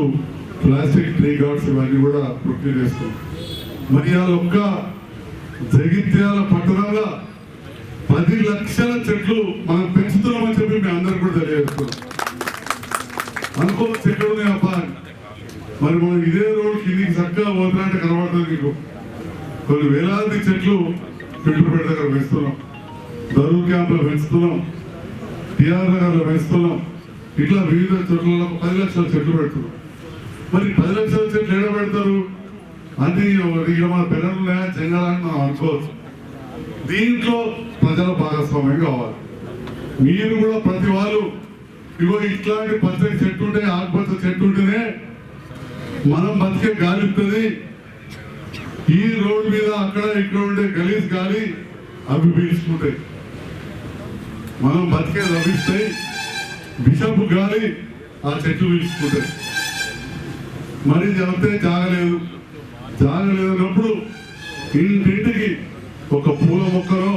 Speaker 9: ప్లాస్టిక్ ట్రీ గార్డ్స్ ఇవన్నీ కూడా ప్రొక్యూర్ చేస్తున్నాం. మరి ఆ ఒక్క జగిత్యాల పట్టణంలో 10 లక్షల చెట్లు మనం పెంచుతున్నామని చెప్పి మీ అందరూ కూడా తెలియజేస్తున్నాం. అనుకోవచ్చు ఎక్కడ ఉన్నాయి అబ్బా. మరి మనం ఇదే రోడ్ కిందికి చక్కగా పోతున్నట్టు కనబడుతుంది మీకు. కొన్ని వేలాది చెట్లు ఫిల్టర్ దగ్గర పెంచుతున్నాం, దరూర్ క్యాంప్ లో పెంచుతున్నాం, టిఆర్ నగర్ లో పెంచుతున్నాం. ఇట్లా వివిధ చోట్ల 10 లక్షల చెట్లు పెడుతున్నాం. మరి 10 లక్షల చెట్లు ఎక్కడ పెడతారు అంటే ఇక మన పిల్లలు చెందాలని మనం అనుకోవచ్చు. దీంట్లో ప్రజల భాగస్వామ్యం కావాలి. మీరు కూడా ప్రతి వాళ్ళు ఇగో ఇట్లాంటి పచ్చని చెట్టు ఉంటే, ఆకుపచ్చ చెట్టు ఉంటేనే మనం బతికే గాలి ఉంటుంది. ఈ రోడ్డు మీద అక్కడ ఇక్కడ ఉండే గలీజ్ గాలి అవి పీల్చుకుంటాయి, మనం బతికే లభిస్తాయి. విషపు గాలి ఆ చెట్లు పీల్చుకుంటాయి. మరి చెబితే జాగలేదన్నప్పుడు ఇంటింటికి ఒక పూల మొక్కనో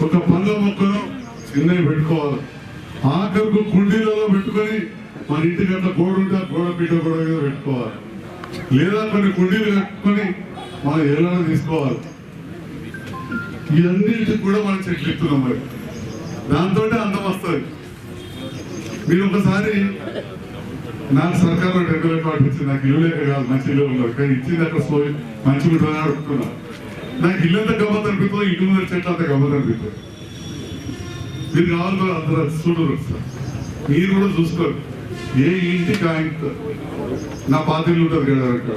Speaker 9: ఒక పండ్ల మొక్కనో చిన్నవి పెట్టుకోవాలి. ఆఖరికి కుండీలలో పెట్టుకొని మన ఇంటికి అట్లా గోడ ఉంటే గోడ పీట గోడ మీద పెట్టుకోవాలి. లేదా కొన్ని కుండీలు కట్టుకొని మనం ఏళ్ళలో తీసుకోవాలి. ఇవన్నిటికి కూడా మనం చెట్లు ఇస్తున్నాం. మరి దాంతో అందం వస్తుంది. మీరు ఒకసారి నాకు సర్కారు 2 రూపాయలు ఇచ్చింది. నాకు ఇల్లు లేక కాదు, మంచి ఇల్లు ఉన్నారు కానీ ఇచ్చింది అక్కడ సోయి మంచి ఉంటుందని అడుగుతున్నా. నాకు ఇల్లు అంతా గమ్మత్ అనిపిస్తుందో ఇంటి ముందు చెట్లు అంతా గమ్మత్ అనిపిస్తుంది. మీరు కావాలి అందరూ చూడరు సార్, మీరు కూడా చూసుకోరు. ఏ ఇంటికి ఆయన నా పాతిల్లు ఉంటుంది కదా, అక్కడ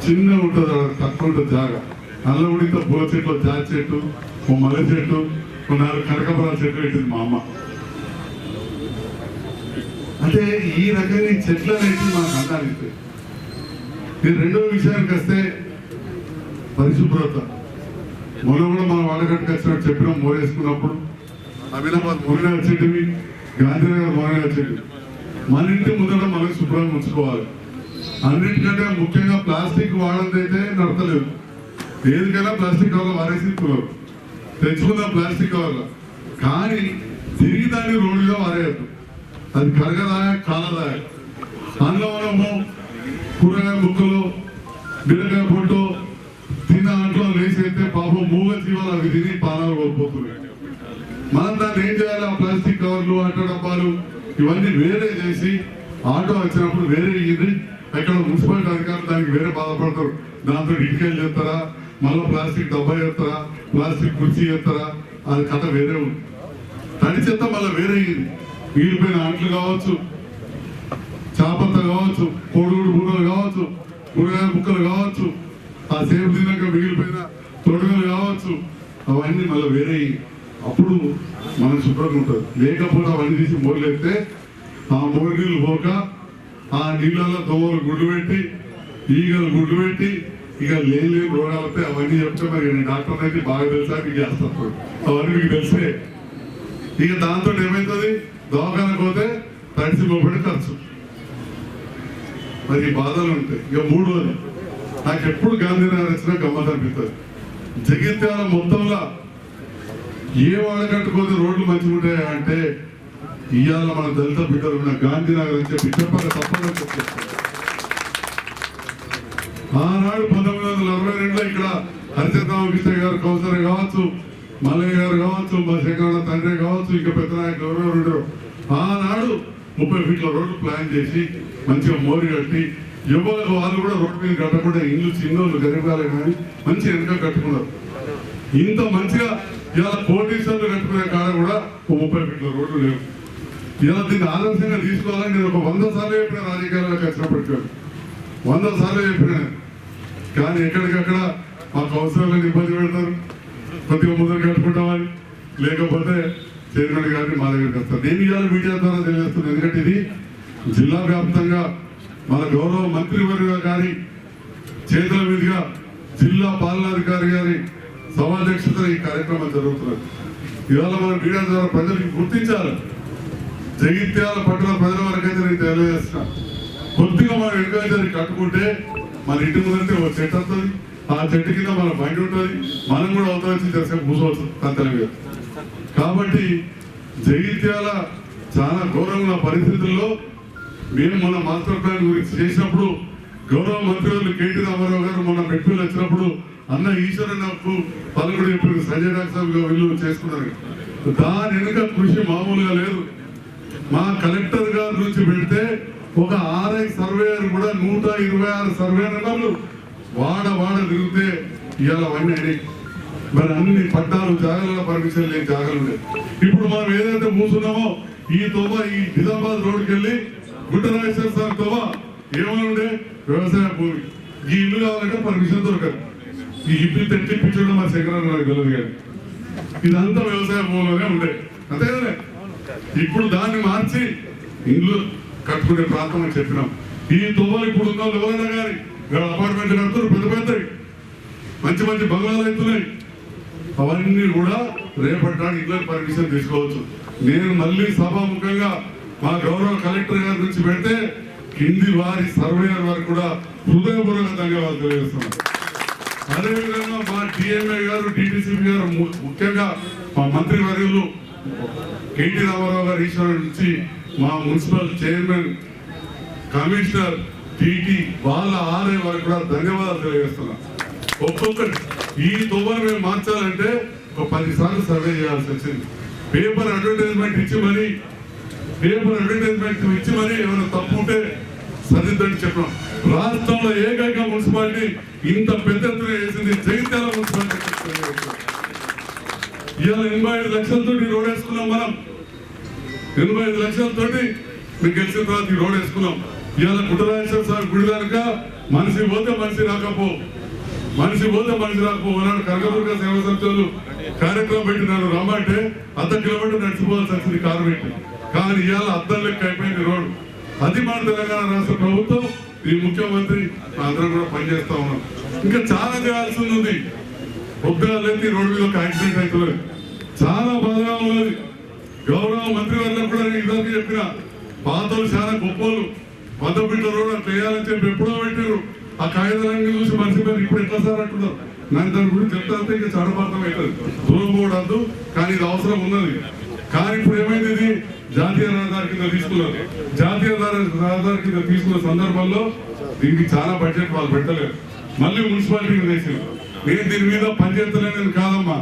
Speaker 9: చిన్న ఉంటుంది, తక్కువ ఉంటుంది జాగా. అందులో కూడా ఇంత పూల చెట్లు, జాతి చెట్టు, ఓ మల్లె చెట్టు, ఓ 4 కనకాంబరాల చెట్లు పెట్టింది మా అమ్మ. అంటే ఈ రకంగా ఈ చెట్లు అనేవి మనకు అందాలి. నేను రెండో విషయానికి వస్తే పరిశుభ్రత. మొన్న కూడా మనం వాడగట్టుకు వచ్చినట్టు చెప్పినాం. మోరేసుకున్నప్పుడు అమీనాబాద్ మొన్న వచ్చేటివి, గాంధీనగర్ మొన్న వచ్చేటివి. మన ఇంటి ముందర మనం శుభ్రంగా ఉంచుకోవాలి. అన్నిటికంటే ముఖ్యంగా ప్లాస్టిక్ వాడేదైతే నడతలేదు. ఏదికైనా ప్లాస్టిక్ కవర్లో వారేసిస్తున్నారు. తెచ్చుకుందాం ప్లాస్టిక్ కవర్లో, కానీ తిరిగి దాన్ని రోడ్డుగా వారేయద్దు. అది కరగదాయ కాలదాయ. అందులో మనము కూరగాయ ముక్కలు, బీరకాయ పొట్టు తిన్న అంట్లో వేసైతే పాపం మూగ జీవాలు అవి తిని ప్రాణాలు కోల్పోతున్నాయి. మనం దాన్ని ఏం చేయాలి? ఆ ప్లాస్టిక్ కవర్లు, ఆటో డబ్బాలు ఇవన్నీ వేరే చేసి ఆటో వచ్చినప్పుడు వేరే ఇయ్యింది. ఎక్కడ మున్సిపాలిటీ అధికారులు దానికి వేరే బాధపడతారు. దాంతో ఇటుకలు చేస్తారా, మళ్ళీ ప్లాస్టిక్ డబ్బా చేస్తారా, ప్లాస్టిక్ కుర్చీ చేస్తారా, అది కథ వేరే ఉంది. తడి చెత్త మళ్ళీ వేరే అయ్యింది. మిగిలిపోయిన అంట్లు కావచ్చు, చాపంత కావచ్చు, కోడిగుడు బుర్రలు కావచ్చు, కూరగాయ ముక్కలు కావచ్చు, ఆ సేపు తిన్నాక మిగిలిపోయిన తొడుగులు కావచ్చు, అవన్నీ మళ్ళీ వేరే. అప్పుడు మనం శుభ్రంగా ఉంటుంది. లేకపోతే అవన్నీ తీసి మోర్లేస్తే ఆ మోరి నీళ్ళు పోక ఆ నీళ్ళలో దోమలు గుడ్డు పెట్టి, ఈగలు గుడ్డు పెట్టి, ఇక లేని రోగాలు వస్తాయి. అవన్నీ చెప్తే మరి డాక్టర్ అయితే బాగా తెలుసా మీకు చేస్తారు, అవన్నీ మీకు తెలిసే. ఇక దాంతో ఏమవుతుంది? దవాఖానకు పోతే తడిసి లోపడి ఖర్చు, మరి బాధలు ఉంటాయి. ఇక మూడోది, నాకు ఎప్పుడు గాంధీనగర్ వచ్చినా గమ్మత్ అనిపిస్తుంది. జగిత్యాల మొత్తంలో ఏ వాడకట్టుకోతే రోడ్లు మంచిగా ఉంటాయా అంటే ఇవాళ మన దళిత బిడ్డలు ఉన్న గాంధీనగర్ అని చెప్పి చెప్పక తప్పదని చెప్తారు. ఆనాడు 1942లో ఇక్కడ హరిచంద్రామకృష్ణ గారు కౌన్సిలర్ కావచ్చు, మల్లయ్య గారు కావచ్చు, మా శంకరన్న తండ్రి కావచ్చు, ఇంకా పెద్ద నాయకులు ఎవరెవరు ఆనాడు 30 ఫీట్ల రోడ్డు ప్లాన్ చేసి మంచిగా మోరి కట్టి యువకులు వాళ్ళు కూడా రోడ్డు మీద కట్టకుండా ఇల్లు చిన్నోళ్ళు గరీబాలే కానీ మంచి వెనుక కట్టుకున్నారు. ఇంత మంచిగా ఇవాళ కోటీశ్వర్లు కట్టుకునే కాడ కూడా 30 ఫీట్ల రోడ్డు లేవు. ఇలా దీన్ని ఆదర్శంగా తీసుకోవాలని నేను ఒక 100 సార్లు చెప్పిన రాజకీయాలకు వచ్చినప్పటికీ 100 సార్లు చెప్పిన. కానీ ఎక్కడికక్కడ మాకు అవసరాలను ఇబ్బంది పెడతారు, కొద్దిగా ముందర కట్టుకుంటామని, లేకపోతే చైర్మన్ గారిని మా దగ్గరికి వస్తారు. నేను ఇవాళ మీడియా ద్వారా తెలియజేస్తున్నాను. ఎందుకంటే ఇది జిల్లా వ్యాప్తంగా మన గౌరవ మంత్రివర్గ గారి చేతుల మీదుగా జిల్లా పాలనాధికారి గారి సభాధ్యక్షత ఈ కార్యక్రమం జరుగుతున్నది. ఇవాళ మన మీడియా ద్వారా ప్రజలకు గుర్తించాలి. జగిత్యాల పట్టణ ప్రజల వరకు అయితే నేను తెలియజేస్తున్నా, కొద్దిగా మనం ఎంకరేజ్ కట్టుకుంటే మన ఇంటి ముందంటే ఒక చెట్టు వస్తుంది, ఆ చెట్టు కింద మన బండి ఉంటుంది, మనం కూడా అవతల వచ్చి తెలిసేపు కూర్చోవచ్చు తంతల మీద. కాబట్టి జగిత్యాల చాలా ఘోరమైన పరిస్థితుల్లో మేము మన మాస్టర్ ప్లాన్ గురించి చేసినప్పుడు గౌరవ మంత్రివర్యులు కేటీ రామారావు గారు మొన్న మెట్పల్లి వచ్చినప్పుడు అన్న ఈశ్వరన్నకు పలుకుడు చెప్పారు, సంజయ్ డాక్టర్ వీళ్ళు చేసుకున్నారు. దాని వెనుక కృషి మామూలుగా లేదు. మా కలెక్టర్ గారి నుంచి పెడితే ఒక ఆర్ఐ సర్వేయర్ కూడా 126 సర్వే నెంబర్లు వాడ తిరిగితే ఇవాళ అవన్నీ అయినాయి. మరి అన్ని పట్టాలు జాగాల పర్మిషన్ లేని జాగాలు ఉండే. ఇప్పుడు మనం ఏదైతే మూసున్నామో ఈ తోవ ఈ నిజామాబాద్ రోడ్డుకి వెళ్ళి గుట్టరాజేశ్వర సార్ తోవ ఏమైనా ఉండే వ్యవసాయ భూమి. ఈ ఇల్లు కావాలంటే పర్మిషన్ దొరకదు. ఈ ఇల్లు తెప్పించడం మా శంకరాన్ని నాకు తెలియదు కానీ ఇదంతా వ్యవసాయ భూమిలోనే ఉండే, అంతే కదా. ఇప్పుడు దాన్ని మార్చి ఇల్లు కట్టుకునే ప్రాంతం అని చెప్పినాం. ఈ తోవలు ఇప్పుడు ఉన్న ఎవరైనా కానీ అపార్ట్మెంట్ కడుతున్నారు, పెద్ద మంచి బంగాళాలు అవుతున్నాయి. అవన్నీ కూడా రేపటి ఇళ్ళ పర్మిషన్ తీసుకోవచ్చు. నేను మళ్ళీ సభాముఖంగా మా గౌరవ కలెక్టర్ గారి నుంచి పెడితే కింది వారి సర్వేయర్ వారికి కూడా హృదయపూర్వక ధన్యవాదాలు తెలియజేస్తున్నాను. అదేవిధంగా మా డిఎంఏ గారు, డిటిసిపి గారు, ముఖ్యంగా మా మంత్రి వర్యులు కేటీ రామారావు గారు ఈశ్వరు నుంచి మా మున్సిపల్ చైర్మన్, కమిషనర్, టీటీ వాళ్ళ ఆర్ఐ వారికి కూడా ధన్యవాదాలు తెలియజేస్తున్నాం. ఒక్కొక్కటి ఈ తొవ్వను మేము మార్చాలంటే ఒక 10 సార్లు సర్వే చేయాల్సి వచ్చింది. పేపర్ అడ్వర్టైజ్మెంట్ ఇచ్చి మరి ఏమైనా తప్పు ఉంటే సరిద్దని చెప్పడం. రాష్ట్రంలో ఏకైక మున్సిపాలిటీ ఇంత పెద్ద ఎత్తున వేసింది జగిత్యాల మున్సిపాలిటీ. ఇవాళ 85 లక్షలతో రోడ్ వేసుకున్నాం. మనం 85 లక్షలతో మీకు గెలిచిన తర్వాత ఈ రోడ్ వేసుకున్నాం. ఇవాళ గుట్టరాజేశ్వర సార్ గుడి దానిక మనిషి పోతే మనిషి రాకపో అన్నాడు. కనకదుర్గ సేవ సంస్థలు కార్యక్రమం పెట్టినాడు. రమ్మంటే 1/2 కిలోమీటర్ నడిచిపోవాల్సి వచ్చింది కారు పెట్టి. కానీ ఇవాళ అద్దం లెక్క అయిపోయింది రోడ్డు. అది మన తెలంగాణ రాష్ట్ర ప్రభుత్వం, ఈ ముఖ్యమంత్రి అందరం కూడా పనిచేస్తా ఉన్నాం. ఇంకా చాలా చేయాల్సి ఉంది. పొద్దుగాలైతే రోడ్డు మీద ఒక యాక్సిడెంట్ అవుతుంది, చాలా బాధగా ఉన్నది. గౌరవ మంత్రి వాళ్ళకి కూడా నేను ఇద్దరికి చెప్పిన, పాతలు చాలా గొప్పలు, మద్దబిడ్డ రోడ్డు అట్లా వేయాలని చెప్పి ఎప్పుడో పెట్టారు. ఆ కాగితాలన్నీ చూసి మర్చిపోయారు. ఇప్పుడు ఎట్లా సార్ అంటున్నారు. నాకు దాని గురించి చెప్తా ఇంకా చడపార్థం అవుతుంది, దూరం పోవద్దు. కానీ ఇది అవసరం ఉన్నది. కానీ ఇప్పుడు ఏమైంది, ఇది జాతీయ రహదారి కింద తీసుకున్నారు. జాతీయ రహదారి కింద తీసుకున్న సందర్భంలో దీనికి చాలా బడ్జెట్ వాళ్ళు పెట్టలేదు. మళ్ళీ మున్సిపాలిటీకి వేసారు. నేను దీని మీద పనిచేస్తలేదని కాదమ్మా,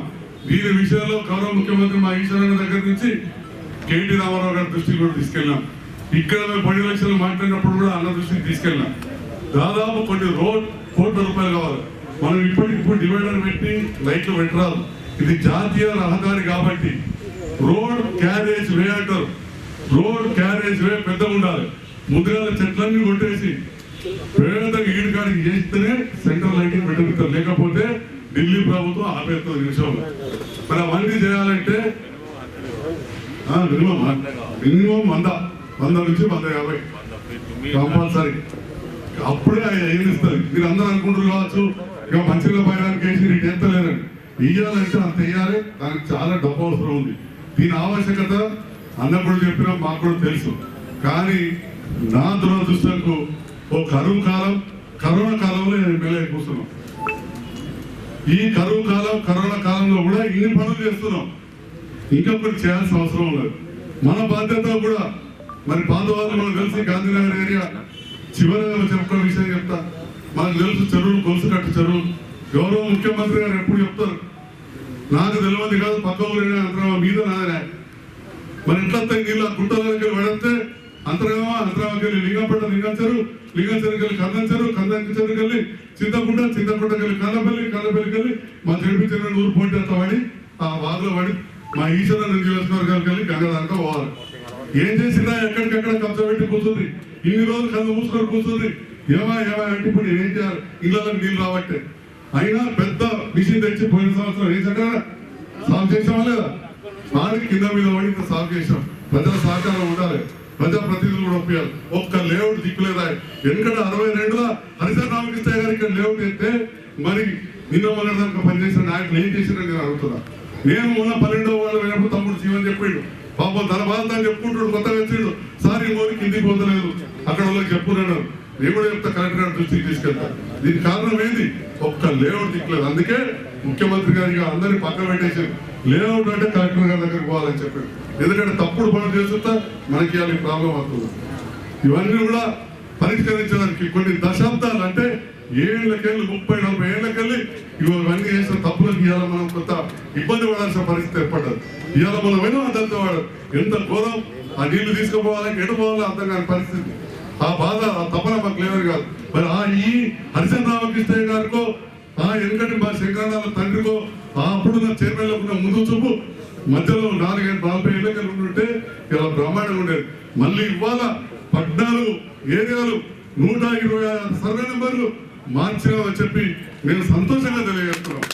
Speaker 9: దీని విషయంలో గౌరవ ముఖ్యమంత్రి మా ఈశ్వరన్న దగ్గర నుంచి కేటీ రామారావు గారి దృష్టికి కూడా తీసుకెళ్ళాం. ఇక్కడ మేము 10 లక్షలు మాట్లాడినప్పుడు కూడా అన్న దృష్టికి తీసుకెళ్ళాం. దాదాపు కొన్ని కోట్ల రూపాయలు కావాలి. మనం ఇప్పటికిప్పుడు డివైడర్ పెట్టి లైట్లు పెట్టరాదు. ఇది జాతీయ రహదారి కాబట్టి రోడ్ క్యారేజ్ వే అంటారు. రోడ్ క్యారేజ్ వే పెద్దగా ఉండాలి. ముందుగా చెట్లన్నీ కొట్టేసి పేదగా ఈడుకాడికి చేస్తేనే సెంట్రల్ లైటింగ్ పెట్టగలుగుతారు. లేకపోతే ఢిల్లీ ప్రభుత్వం ఆపేస్తుంది నిమిషంలో. మరి అవన్నీ చేయాలంటే మినిమం 100 నుంచి 150 కంపల్సరీ. అప్పుడే ఏం ఇస్తుంది. మీరు అందరూ అనుకుంటారు కావచ్చు ఇక మంచిగా పైదానికి వేసి నీకు ఎంతలేదండి. ఇయ్యాలంటే అంత వేయాలి. దానికి చాలా డబ్బు అవసరం ఉంది. దీని ఆవశ్యకత అన్నప్పుడు చెప్పినా మాకు కూడా తెలుసు. కానీ నా దురదృష్టంకు ఓ కరోనా కాలంలో నేను ఎమ్మెల్యే కూర్చున్నాం. ఈ కరోనా కాలంలో కూడా ఇన్ని పనులు చేస్తున్నాం. ఇంకా కొన్ని చేయాల్సిన అవసరం ఉన్నది. మన బాధ్యత కూడా మరి పాతవాళ్ళు మనకు తెలిసి గాంధీనగర్ ఏరియా చివరిగా చెప్పుకున్న విషయం చెప్తా. మనకు తెలుసు చెరువులు, గొలుసు కట్టు చెరువులు. గౌరవ ముఖ్యమంత్రి గారు ఎప్పుడు చెప్తారు, నాకు తెలియదు కాదు పక్క ఊరైనా అంతరామ మీద నాదనే. మరి ఎట్లా నీళ్ళు ఆ గుట్టల దగ్గర పడితే అంతరామకి వెళ్ళి లింగం చెరువుకి వెళ్ళి కందం చెరువుకి వెళ్ళి చింతకుంటకి వెళ్ళి కన్నపల్లికి వెళ్ళి మా చెరుపు చెరువు ఊరు పోటీ అంతా పడి ఆ వాగులో పడి మా ఈశ్వర నియోజకవర్గాలకు వెళ్ళి గంగదానిక పోవాలి. ఏం చేసినా ఎక్కడికక్కడ కబ్జా పెట్టి కూర్చుంది. ఇన్ని రోజులు కళ్ళు మూసుకొని కూర్చుంది. ఏమా అంటే ఇప్పుడు ఏం చేయాలి, ఇళ్ళకి నీళ్ళు రాబట్టే. అయినా పెద్ద మిషన్ తెచ్చి పోయిన సంవత్సరం ఏం చక్కగా సాగు చేసామా లేదా, వారికి కింద మీద పడి ఇంత సాగు చేసాం. ప్రజల సహకారం ఉండాలి, ప్రజాప్రతినిధులు కూడా ఒప్పియాలి. ఒక్క లేఅవుట్ దిక్కులేదా. ఎందుకంటే 62లో హరిశర్ రామకృష్ణ గారు ఇక్కడ లేఅవుట్ ఎత్తే మరి నిన్న మొన్నదాకా పనిచేసిన నాయకులు ఏం చేశారని నేను అడుగుతున్నా. నేను మొన్న 12వ వాళ్ళు అయినప్పుడు తమ్ముడు జీవన్ చెప్పిండు, పాపం తన బాధ తను చెప్పుకుంటాడు. కొత్తగా వచ్చిండు, సార్ ఈ మోరికి కిందికి పోతలేదు, అక్కడ వాళ్ళకి చెప్పుకున్నాడు. నేను కూడా చెప్తా, కలెక్టర్ గారి దృష్టికి తీసుకెళ్తా. దీనికి కారణం ఏంది, ఒక్క లేఅవుట్ దిక్కులేదు. అందుకే ముఖ్యమంత్రి గారిగా అందరినీ పక్కన పెట్టేసారు. లేఅవుట్ అంటే కలెక్టర్ గారి దగ్గరికి పోవాలని చెప్పాడు. ఎందుకంటే తప్పుడు పనులు చేస్తుంటా మనకి ఇవాళ ప్రాబ్లం అవుతుంది. ఇవన్నీ కూడా పరిష్కరించడానికి కొన్ని దశాబ్దాలు అంటే ఏళ్ళకెళ్ళి 30-40 ఏళ్ళకెళ్ళి ఇవన్నీ చేసిన తప్పులకు ఇవాళ మనం కొంత ఇబ్బంది పడాల్సిన పరిస్థితి ఏర్పడ్డది. ఇవాళ మనం వినో అదంతా వాడు ఎంత ఘోరం, ఆ నీళ్లు తీసుకుపోవాలి ఎటు పోవాలో అర్థం కాని పరిస్థితి. ఆ బాధ ఆ తపన మాకు లేవని కాదు. మరి ఈ హరిచంద్ర రామకృష్ణయ్య గారికో ఎందుకంటే మా శంకరనాథ తండ్రికో అప్పుడున్న చైర్మన్లో ఉన్న ముందు చూపు మధ్యలో 40 ఏళ్ళకెళ్ళి ఉంటుంటే ఇలా బ్రహ్మాండంగా ఉండేది. మళ్ళీ ఇవాళ 14 ఏరియాలు 126 సర్వే నెంబర్లు మార్చినామని చెప్పి నేను సంతోషంగా తెలియజేస్తున్నాం.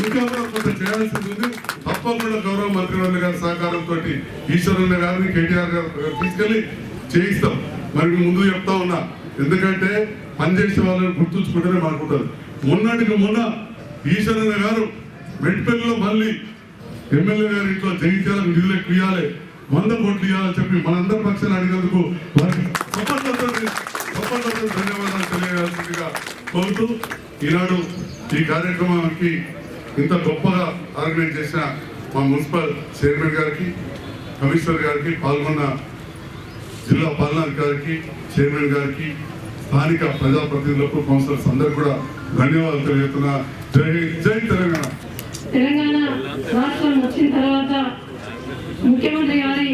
Speaker 9: ఇంకా కూడా కొంత చేయాల్సింది ఉంది. తప్పకుండా గౌరవ మంత్రివర్గ గారి సహకారంతో ఈశ్వరన్న గారిని కేటీఆర్ గారు తీసుకెళ్లి చేయిస్తాం. మరి ముందు చెప్తా ఉన్నా, ఎందుకంటే పనిచేసే వాళ్ళని గుర్తుంచుకుంటేనే మానుకుంటారు. మొన్నటికి మొన్న ఈశ్వరన్న గారు మెట్పల్లిలో మళ్ళీ ఎమ్మెల్యే గారి ఇంట్లో జగిత్యాలకు నిధులకు ఇవ్వాలి, 100 కోట్లు ఇవ్వాలని చెప్పి మనందరి పక్షాన్ని అడిగినందుకు వారికి ధన్యవాదాలు తెలియజేయాల్సిందిగా కోరుతూ, ఈనాడు ఈ కార్యక్రమానికి ఇంత గొప్పగా ఆర్గనైజ్ చేసిన మా మున్సిపల్ చైర్మన్ గారికి, కమిషనర్ గారికి, పాల్గొన్న జిల్లా పాలనాధికారికి, చైర్మన్ గారికి, స్థానిక ప్రజాప్రతినిధులకు, కౌన్సిలర్స్ అందరూ కూడా ధన్యవాదాలు తెలియజేస్తున్నా. జై హింద్, జై తెలంగాణ.
Speaker 7: తెలంగాణ రాష్ట్రం వచ్చిన తర్వాత ముఖ్యమంత్రి గారి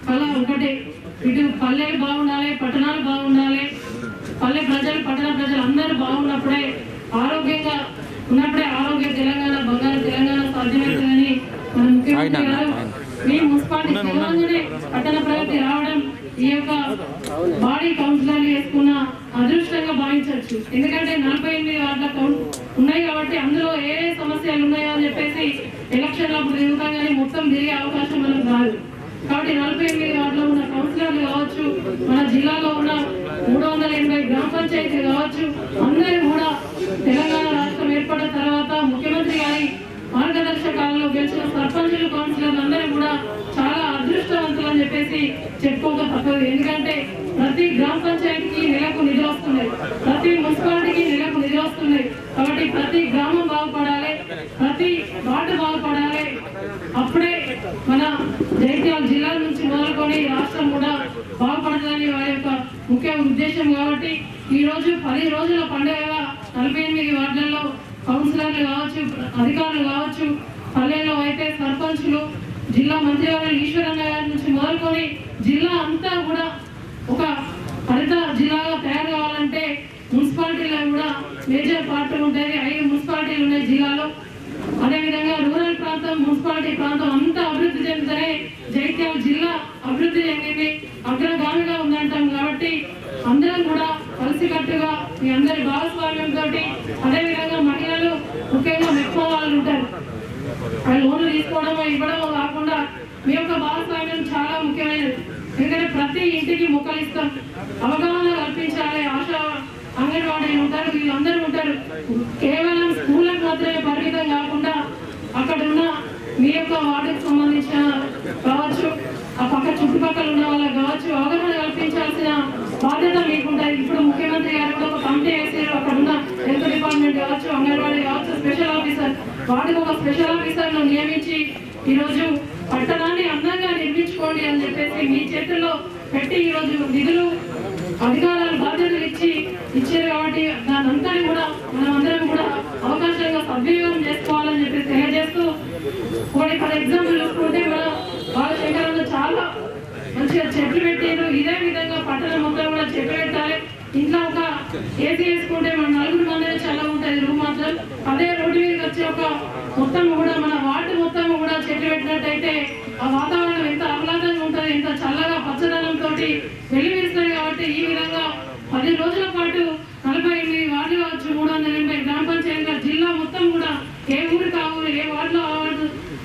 Speaker 7: కళ ఒకటే, ఇటు పల్లెలు బాగుండాలి, పట్టణాలు బాగుండాలి, పల్లె ప్రజలు పట్టణ ప్రజలు అందరూ బాగున్నప్పుడే, ఆరోగ్యంగా ఉన్నప్పుడే ఆరోగ్య తెలంగాణ, బంగారు తెలంగాణ సాధ్యమవుతుందని మన ముఖ్యమంత్రి గారు మీ మున్సిపాలిటీ తెలంగాణనే పట్టణ ప్రగతి రావడం ఈ యొక్క బాడీ కౌన్సిలర్లు వేసుకున్న అదృష్టంగా భావించవచ్చు. ఎందుకంటే 48 వార్డుల ఉన్నాయి కాబట్టి అందులో ఏ సమస్యలు ఉన్నాయో అని చెప్పేసి ఎలక్షన్లు అప్పుడు తిరుగుతాం, కానీ మొత్తం తిరిగే అవకాశం మనకు రాదు. కాబట్టి 48 వార్డులో ఉన్న కౌన్సిలర్లు కావచ్చు, మన జిల్లాలో ఉన్న 380 గ్రామ పంచాయతీలు కావచ్చు, అందరూ కూడా తెలంగాణ రాష్ట్రం ఏర్పడిన తర్వాత ముఖ్యమంత్రి గారి మార్గదర్శకాలలో గెలిచిన సర్పంచులు, కౌన్సిలర్లు అందరూ కూడా చాలా అదృష్టవంతులు అని చెప్పేసి చెప్పుకోక తప్పదు. ఎందుకంటే ప్రతి గ్రామ పంచాయతీకి నెలకు నిధులు వస్తున్నాయి, ప్రతి మున్సిపాలిటీకి నెలకు నిధులు వస్తున్నాయి. కాబట్టి ప్రతి గ్రామం బాగుపడాలి, ప్రతి వార్డు బాగుపడాలి, అప్పుడే మన జైత్యాల జిల్లా నుంచి మొదలుకొని రాష్ట్రం కూడా బాగుపడుతుందని వారి యొక్క ముఖ్య ఉద్దేశం. కాబట్టి ఈ రోజు 10 రోజుల పండుగగా 48 వార్డులలో కౌన్సిలర్లు కావచ్చు, అధికారులు కావచ్చు, పల్లెల్లో అయితే సర్పంచులు, జిల్లా మంత్రివర్యులు ఈశ్వరన్న గారి నుంచి మొదలుకొని జిల్లా అంతా కూడా ఒక హరిత జిల్లాగా తయారు కావాలంటే మున్సిపాలిటీలో కూడా మేజర్ పార్ట్ ఉంటుంది. 5 మున్సిపాలిటీలు ఉన్నాయి జిల్లాలో. అదేవిధంగా రూరల్ ప్రాంతం, మున్సిపాలిటీ ప్రాంతం అంతా అభివృద్ధి చెందితేనే జైత్యాల జిల్లా అభివృద్ధి చెందింది, అగ్రగామిగా ఉందంటాం. కాబట్టి అందరం కూడా కలిసికట్టుగా మీ అందరి భాగస్వామ్యంతో, అదేవిధంగా మహిళలు ముఖ్యంగా మెక్కువ వాళ్ళు ఉంటారు, లోన్లు తీసుకోవడమో ఇవ్వడమో కాకుండా మీ యొక్క భాగస్వామ్యం చాలా ముఖ్యమైనది. ఎందుకంటే ప్రతి ఇంటికి మొక్కలు ఇస్తాం, అవగాహన కల్పించాలి. ఆశా అంగన్వాడీ ఉంటారు, వీళ్ళందరూ ఉంటారు. కేవలం స్కూళ్ళకు మాత్రమే పరిమితం కాకుండా అక్కడ ఉన్న మీ యొక్క వార్డుకు సంబంధించిన కావచ్చు, ఆ పక్క చుట్టుపక్కల ఉన్న వాళ్ళకి కావచ్చు, అవగాహన కల్పించాల్సిన బాధ్యత మీకుంటాయి. ఇప్పుడు ముఖ్యమంత్రి గారు కూడా ఒక కమిటీ వేసారు, అక్కడ ఉన్న హెల్త్ డిపార్ట్మెంట్ కావచ్చు, అంగన్వాడీ కావచ్చు, స్పెషల్ ఆఫీసర్, వాటికి ఒక స్పెషల్ ఆఫీసర్ను నియమించి ఈరోజు పట్టణాన్ని అందంగా నిర్మించుకోండి అని చెప్పేసి మీ చేతుల్లో పెట్టి ఈరోజు నిధులు, అధికారాలు, బాధ్యతలు ఇచ్చారు. కాబట్టి దాని అంతా కూడా మనం అందరం కూడా అవకాశంగా సద్వినియోగం చేసుకోవాలని చెప్పి తెలియజేస్తూ, ఒకటి ఫర్ ఎగ్జాంపుల్ చూసుకుంటే మన బాలశంకరంలో చాలా మంచిగా చెట్లు పెట్టారు. ఇదే విధంగా పట్టణం మొత్తం కూడా చెట్లు పెట్టాలి. ఇంట్లో ఒక ఏసీ వేసుకుంటే మన 4 మంది చాలా ఉంటుంది రూమ్ మాత్రం. అదే రోడ్డు మీదకి వచ్చి ఒక మొత్తం కూడా మన వార్డు మొత్తం కూడా చెట్లు పెట్టినట్టయితే ఆ వాతావరణం ఎంత ఆహ్లాదంగా ఉంటుంది, ఎంత చల్లగా పచ్చదనంతో వెలువరిస్తుంది. కాబట్టి ఈ విధంగా 10 రోజుల పాటు 48 వార్డులు కావచ్చు, 380 గ్రామ పంచాయతీల జిల్లా మొత్తం కూడా ఏ ఊరు కావు, ఏ వార్డులో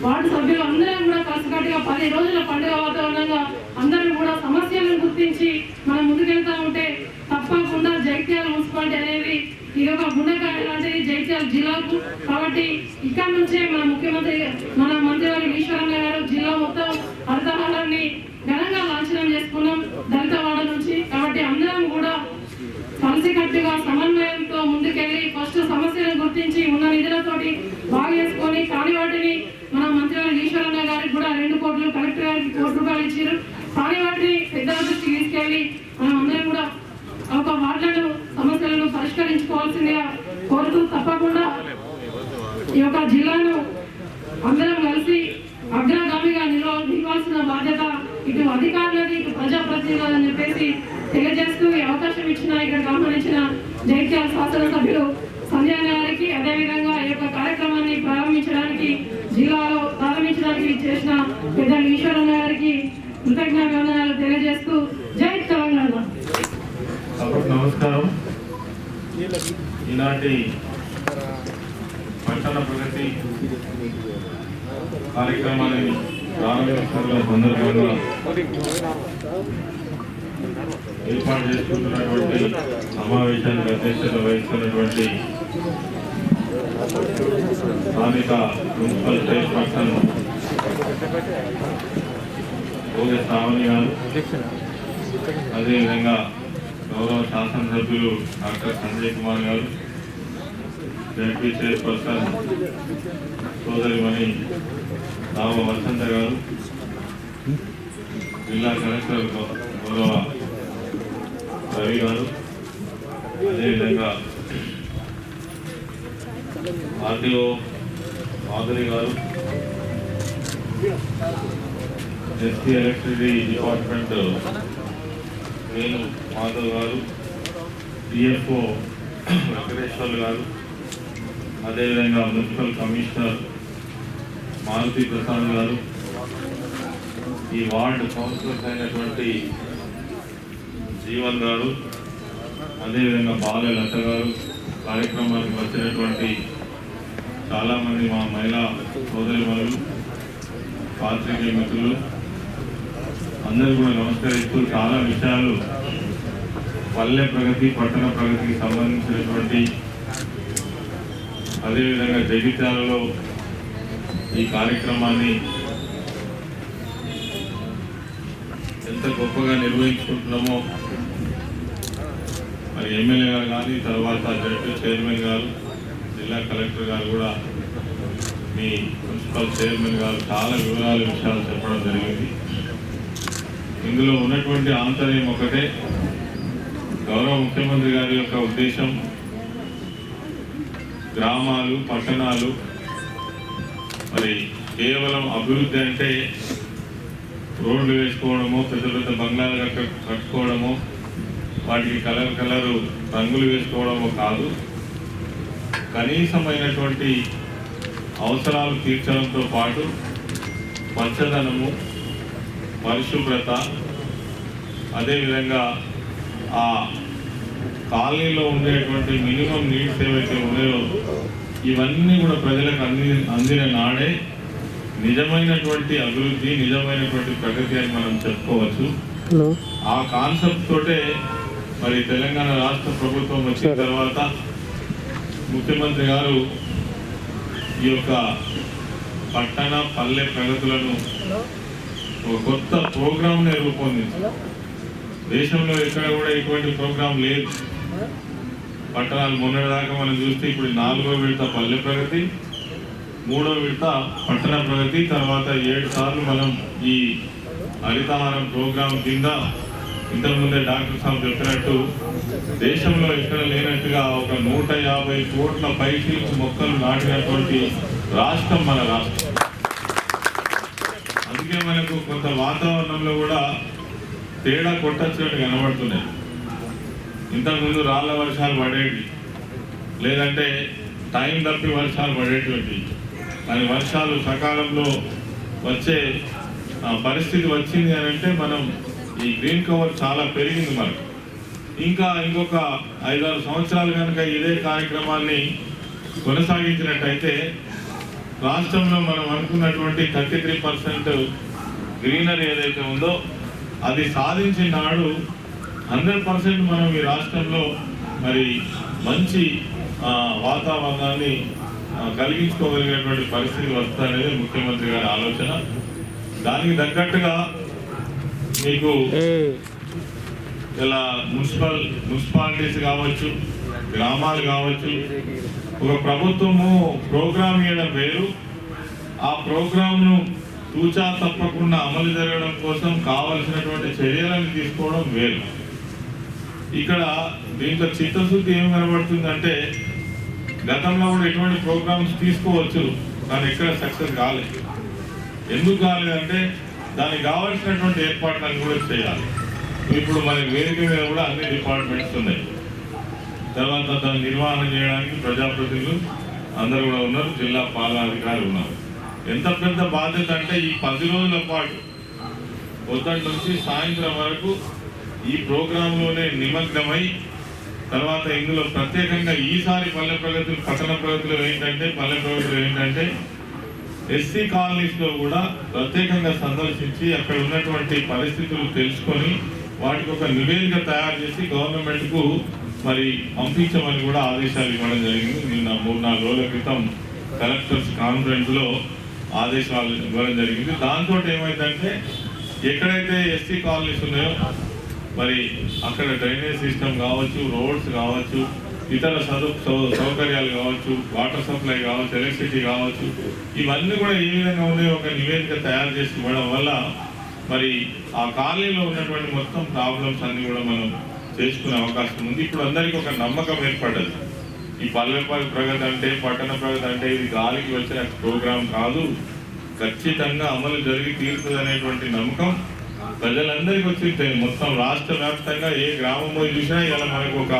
Speaker 7: వార్డు సభ్యులు అందరం కూడా కలిసికట్టుగా 10 రోజుల పండుగ వాతావరణంగా అందరూ కూడా సమస్యలను గుర్తించి మనం ముందుకెళ్తా ఉంటే తప్పకుండా జైత్యాల మున్సిపాలిటీ అనేది ఇది ఒక గుండెకాయ లాంటిది జైత్యాల జిల్లాకు. కాబట్టి ఇక్కడ నుంచే మన ముఖ్యమంత్రి, మన మంత్రివర్యులు ఈశ్వరన్న గారు జిల్లా మొత్తం హరితహారాన్ని ఘనంగా లాంఛనం చేసుకున్నాం దళితవాడ నుంచి. కాబట్టి అందరం కూడా కలిసికట్టుగా సమన్వయంతో ముందుకెళ్లి ఫస్ట్ సమస్యలను గుర్తించి ఉన్న నిధులతోటి బాగా చేసుకొని, కాని వాటిని మన మంత్రివర్యులు ఈశ్వరన్న గారికి కూడా 2 కోట్లు, కలెక్టర్ గారికి 1 కోటి రూపాయలు ఇచ్చారు. కాని వాటిని పెద్ద దృష్టికి తీసుకెళ్లి మనం అందరం ఈ యొక్క జిల్లాను అందరం కలిసి అగ్రగామిగా నిలవాల్సిన బాధ్యత ఇటు అధికారులది, ఇటు ప్రజాప్రతినిధులు అని చెప్పేసి తెలియజేస్తూ ఈ అవకాశం ఇచ్చిన ఇక్కడ గమనించిన జైత్యాల శాసనసభ్యులు సంజయ్ గారికి, అదేవిధంగా ఈ యొక్క కార్యక్రమాన్ని జిల్లాలో ప్రారంభించడానికి చేసిన పెద్దలు ఈశ్వరన్న గారికి కృతజ్ఞతలు తెలియజేస్తూ జై తెలంగాణ.
Speaker 4: నమస్కారం. ఈనాటి పట్టణ ప్రగతి కార్యక్రమాన్ని ప్రారంభించడం సందర్భంగా ఏర్పాటు చేసుకుంటున్నటువంటి సమావేశానికి అధ్యక్షత వహిస్తున్నటువంటి స్థానిక మున్సిపల్ చైర్పర్సన్ ఓగే శ్రావణి గారు, అదేవిధంగా గౌరవ శాసనసభ్యులు డాక్టర్ సంజయ్ కుమార్ గారు, జడ్పీ చైర్పర్సన్ సోదరిమణి రావ వసంత గారు, జిల్లా కలెక్టర్ గౌరవ రవి గారు, అదేవిధంగా ఆర్టీఓ మాధురి గారు, ST electricity department Venu Madhav గారు, డిఎఫ్ఓ వెంకటేశ్వర్లు గారు, అదేవిధంగా మున్సిపల్ కమిషనర్ మారుతి ప్రసాద్ గారు, ఈ వార్డు కౌన్సిలర్స్ అయినటువంటి జీవన్ గారు, అదేవిధంగా బాలే లత గారు, కార్యక్రమానికి వచ్చినటువంటి చాలామంది మా మహిళా సోదరిమణులు, పాత్రికేయ మిత్రులు అందరూ కూడా నమస్కరిస్తూ చాలా విషయాలు పల్లె ప్రగతి, పట్టణ ప్రగతికి సంబంధించినటువంటి, అదేవిధంగా జగిత్యాలలో ఈ కార్యక్రమాన్ని ఎంత గొప్పగా నిర్వహించుకుంటున్నామో మరి ఎమ్మెల్యే గారు కానీ, తర్వాత జడ్పీ చైర్మన్ గారు, జిల్లా కలెక్టర్ గారు కూడా, మీ మున్సిపల్ చైర్మన్ గారు చాలా విషయాలు చెప్పడం జరిగింది. ఇందులో ఉన్నటువంటి ఆంతర్యం ఒకటే, గౌరవ ముఖ్యమంత్రి గారి యొక్క ఉద్దేశం గ్రామాలు, పట్టణాలు మరి కేవలం అభివృద్ధి అంటే రోడ్లు వేసుకోవడమో, పెద్ద పెద్ద బంగ్లాలు కట్టుకోవడమో, వాటికి కలరు రంగులు వేసుకోవడమో కాదు, కనీసమైనటువంటి అవసరాలు తీర్చడంతో పాటు పచ్చదనము, పరిశుభ్రత, అదేవిధంగా ఆ కాలనీలో ఉండేటువంటి మినిమం నీడ్స్ ఏవైతే ఉన్నాయో ఇవన్నీ కూడా ప్రజలకు అందిన నాడే నిజమైనటువంటి అభివృద్ధి, నిజమైనటువంటి ప్రగతి అని మనం చెప్పుకోవచ్చు. ఆ కాన్సెప్ట్ తోటే మరి తెలంగాణ రాష్ట్ర ప్రభుత్వం వచ్చిన తర్వాత ముఖ్యమంత్రి గారు ఈ యొక్క పట్టణ పల్లె ప్రగతులను ఒక కొత్త ప్రోగ్రామ్ని రూపొందించారు. దేశంలో ఎక్కడ కూడా ఇటువంటి ప్రోగ్రాం లేదు. పట్టణాలు మొన్నటిదాకా మనం చూస్తే ఇప్పుడు 4వ విడత పల్లె ప్రగతి, 3వ విడత పట్టణ ప్రగతి, తర్వాత 7 సార్లు మనం ఈ హరితహారం ప్రోగ్రాం కింద ఇంతకుముందే డాక్టర్ సాబ్ చెప్పినట్టు దేశంలో ఎక్కడ లేనట్టుగా ఒక 150 కోట్ల పైచిలకు మొక్కలు నాటినటువంటి రాష్ట్రం మన రాష్ట్రం. అందుకే మనకు కొంత వాతావరణంలో కూడా తేడా కొట్టచ్చినట్టు కనబడుతున్నాయి. ఇంతకుముందు రాళ్ల వర్షాలు పడేవి, లేదంటే టైం తప్పి వర్షాలు పడేటువంటి, కానీ వర్షాలు సకాలంలో వచ్చే పరిస్థితి వచ్చింది అని అంటే మనం ఈ గ్రీన్ కవర్ చాలా పెరిగింది మనకు. ఇంకొక 5-6 సంవత్సరాలు కనుక ఇదే కార్యక్రమాన్ని కొనసాగించినట్టయితే రాష్ట్రంలో మనం అనుకున్నటువంటి 33% గ్రీనరీ ఏదైతే ఉందో అది సాధించిన నాడు 100% మనం ఈ రాష్ట్రంలో మరి మంచి వాతావరణాన్ని కలిగించుకోగలిగినటువంటి పరిస్థితి వస్తుందనేది ముఖ్యమంత్రి గారి ఆలోచన. దానికి తగ్గట్టుగా మీకు ఇలా మున్సిపాలిటీస్ కావచ్చు, గ్రామాలు కావచ్చు, ఒక ప్రభుత్వము ప్రోగ్రామ్ ఇవ్వడం వేరు, ఆ ప్రోగ్రామ్ను తూచా తప్పకుండా అమలు జరగడం కోసం కావలసినటువంటి చర్యలను తీసుకోవడం వేరు. ఇక్కడ దీంట్లో చిత్తశుద్ధి ఏం కనబడుతుందంటే గతంలో కూడా ఎటువంటి ప్రోగ్రామ్స్ తీసుకోవచ్చు, కానీ ఎక్కడ సక్సెస్ కాలేదు. ఎందుకు కాలేదంటే దానికి కావాల్సినటువంటి ఏర్పాట్లను కూడా చేయాలి. ఇప్పుడు మన వేదిక మీద కూడా అన్ని డిపార్ట్మెంట్స్ ఉన్నాయి. తర్వాత దాన్ని నిర్వహణ చేయడానికి ప్రజాప్రతినిధులు అందరూ కూడా ఉన్నారు, జిల్లా పాలనాధికారులు ఉన్నారు. ఎంత పెద్ద బాధ్యత అంటే ఈ 10 రోజుల పాటు పొద్దుటి నుంచి సాయంత్రం వరకు ఈ ప్రోగ్రాంలోనే నిమగ్నమై, తర్వాత ఇందులో ప్రత్యేకంగా ఈసారి పల్లె ప్రగతులు పట్టణ ప్రగతిలో ఏంటంటే ఎస్సీ కాలనీస్లో కూడా ప్రత్యేకంగా సందర్శించి అక్కడ ఉన్నటువంటి పరిస్థితులు తెలుసుకొని వాటికి ఒక నివేదిక తయారు చేసి గవర్నమెంట్కు మరి పంపించమని కూడా ఆదేశాలు ఇవ్వడం జరిగింది. నిన్న 3-4 రోజుల క్రితం కలెక్టర్స్ కాన్ఫరెన్స్లో ఆదేశాలు ఇవ్వడం జరిగింది. దాంతో ఏమైందంటే ఎక్కడైతే ఎస్సీ కాలనీస్ ఉన్నాయో మరి అక్కడ డ్రైనేజ్ సిస్టమ్ కావచ్చు, రోడ్స్ కావచ్చు, ఇతర సౌకర్యాలు కావచ్చు, వాటర్ సప్లై కావచ్చు, ఎలక్ట్రిసిటీ కావచ్చు, ఇవన్నీ కూడా ఏ విధంగా ఉన్నాయో ఒక నివేదిక తయారు చేసి ఇవ్వడం వల్ల మరి ఆ కాలనీలో ఉన్నటువంటి మొత్తం ప్రాబ్లమ్స్ అన్ని కూడా మనం చేసుకునే అవకాశం ఉంది. ఇప్పుడు అందరికీ ఒక నమ్మకం ఏర్పడ్డది. ఈ పల్లె ప్రగతి అంటే, పట్టణ ప్రగతి అంటే ఇది గాలికి వచ్చిన ప్రోగ్రాం కాదు, ఖచ్చితంగా అమలు జరిగి తీరుతుంది అనేటువంటి నమ్మకం ప్రజలందరికీ వచ్చింది. మొత్తం రాష్ట్ర వ్యాప్తంగా ఏ గ్రామం పోయి చూసినా ఇలా మనకు ఒక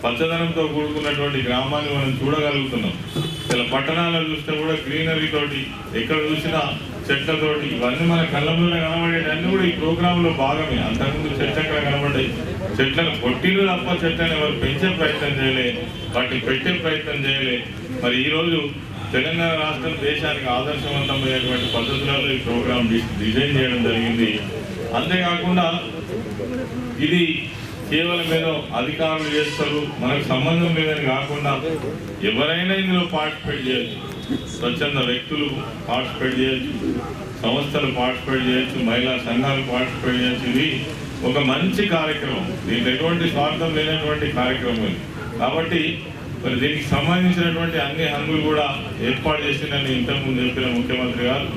Speaker 4: పచ్చదనంతో కూడుకున్నటువంటి గ్రామాన్ని మనం చూడగలుగుతున్నాం. ఇలా పట్టణాల్లో చూస్తే కూడా గ్రీనరీ తోటి, ఎక్కడ చూసినా చెట్లతోటి, ఇవన్నీ మన కళ్ళ ముందు కనబడేటన్నీ కూడా ఈ ప్రోగ్రామ్ లో భాగమే. అంతకుముందు చెట్లు ఎక్కడ కనబడ్డాయి? చెట్లను కొట్టిలు తప్ప చెట్లను ఎవరు పెంచే ప్రయత్నం చేయలే, వాటిని పెట్టే ప్రయత్నం చేయలే. మరి ఈ రోజు తెలంగాణ రాష్ట్రం దేశానికి ఆదర్శవంతమైనటువంటి పద్ధతులలో ఈ ప్రోగ్రామ్ డిజైన్ చేయడం జరిగింది. అంతేకాకుండా ఇది కేవలం ఏదో అధికారులు చేస్తారు, మనకు సంబంధం లేదని కాకుండా ఎవరైనా ఇందులో పార్టిసిపేట్ చేయొచ్చు. స్వచ్ఛంద వ్యక్తులు పార్టిసిపేట్ చేయొచ్చు, సంస్థలు పార్టిసిపేట్ చేయొచ్చు, మహిళా సంఘాలు పార్టిసిపేట్ చేయొచ్చు. ఇది ఒక మంచి కార్యక్రమం, దీనికి ఎటువంటి స్వార్థం లేనటువంటి కార్యక్రమం. కాబట్టి మరి దీనికి సంబంధించినటువంటి అన్ని హంగులు కూడా ఏర్పాటు చేసిందని ఇంతకుముందు చెప్పిన ముఖ్యమంత్రి గారు.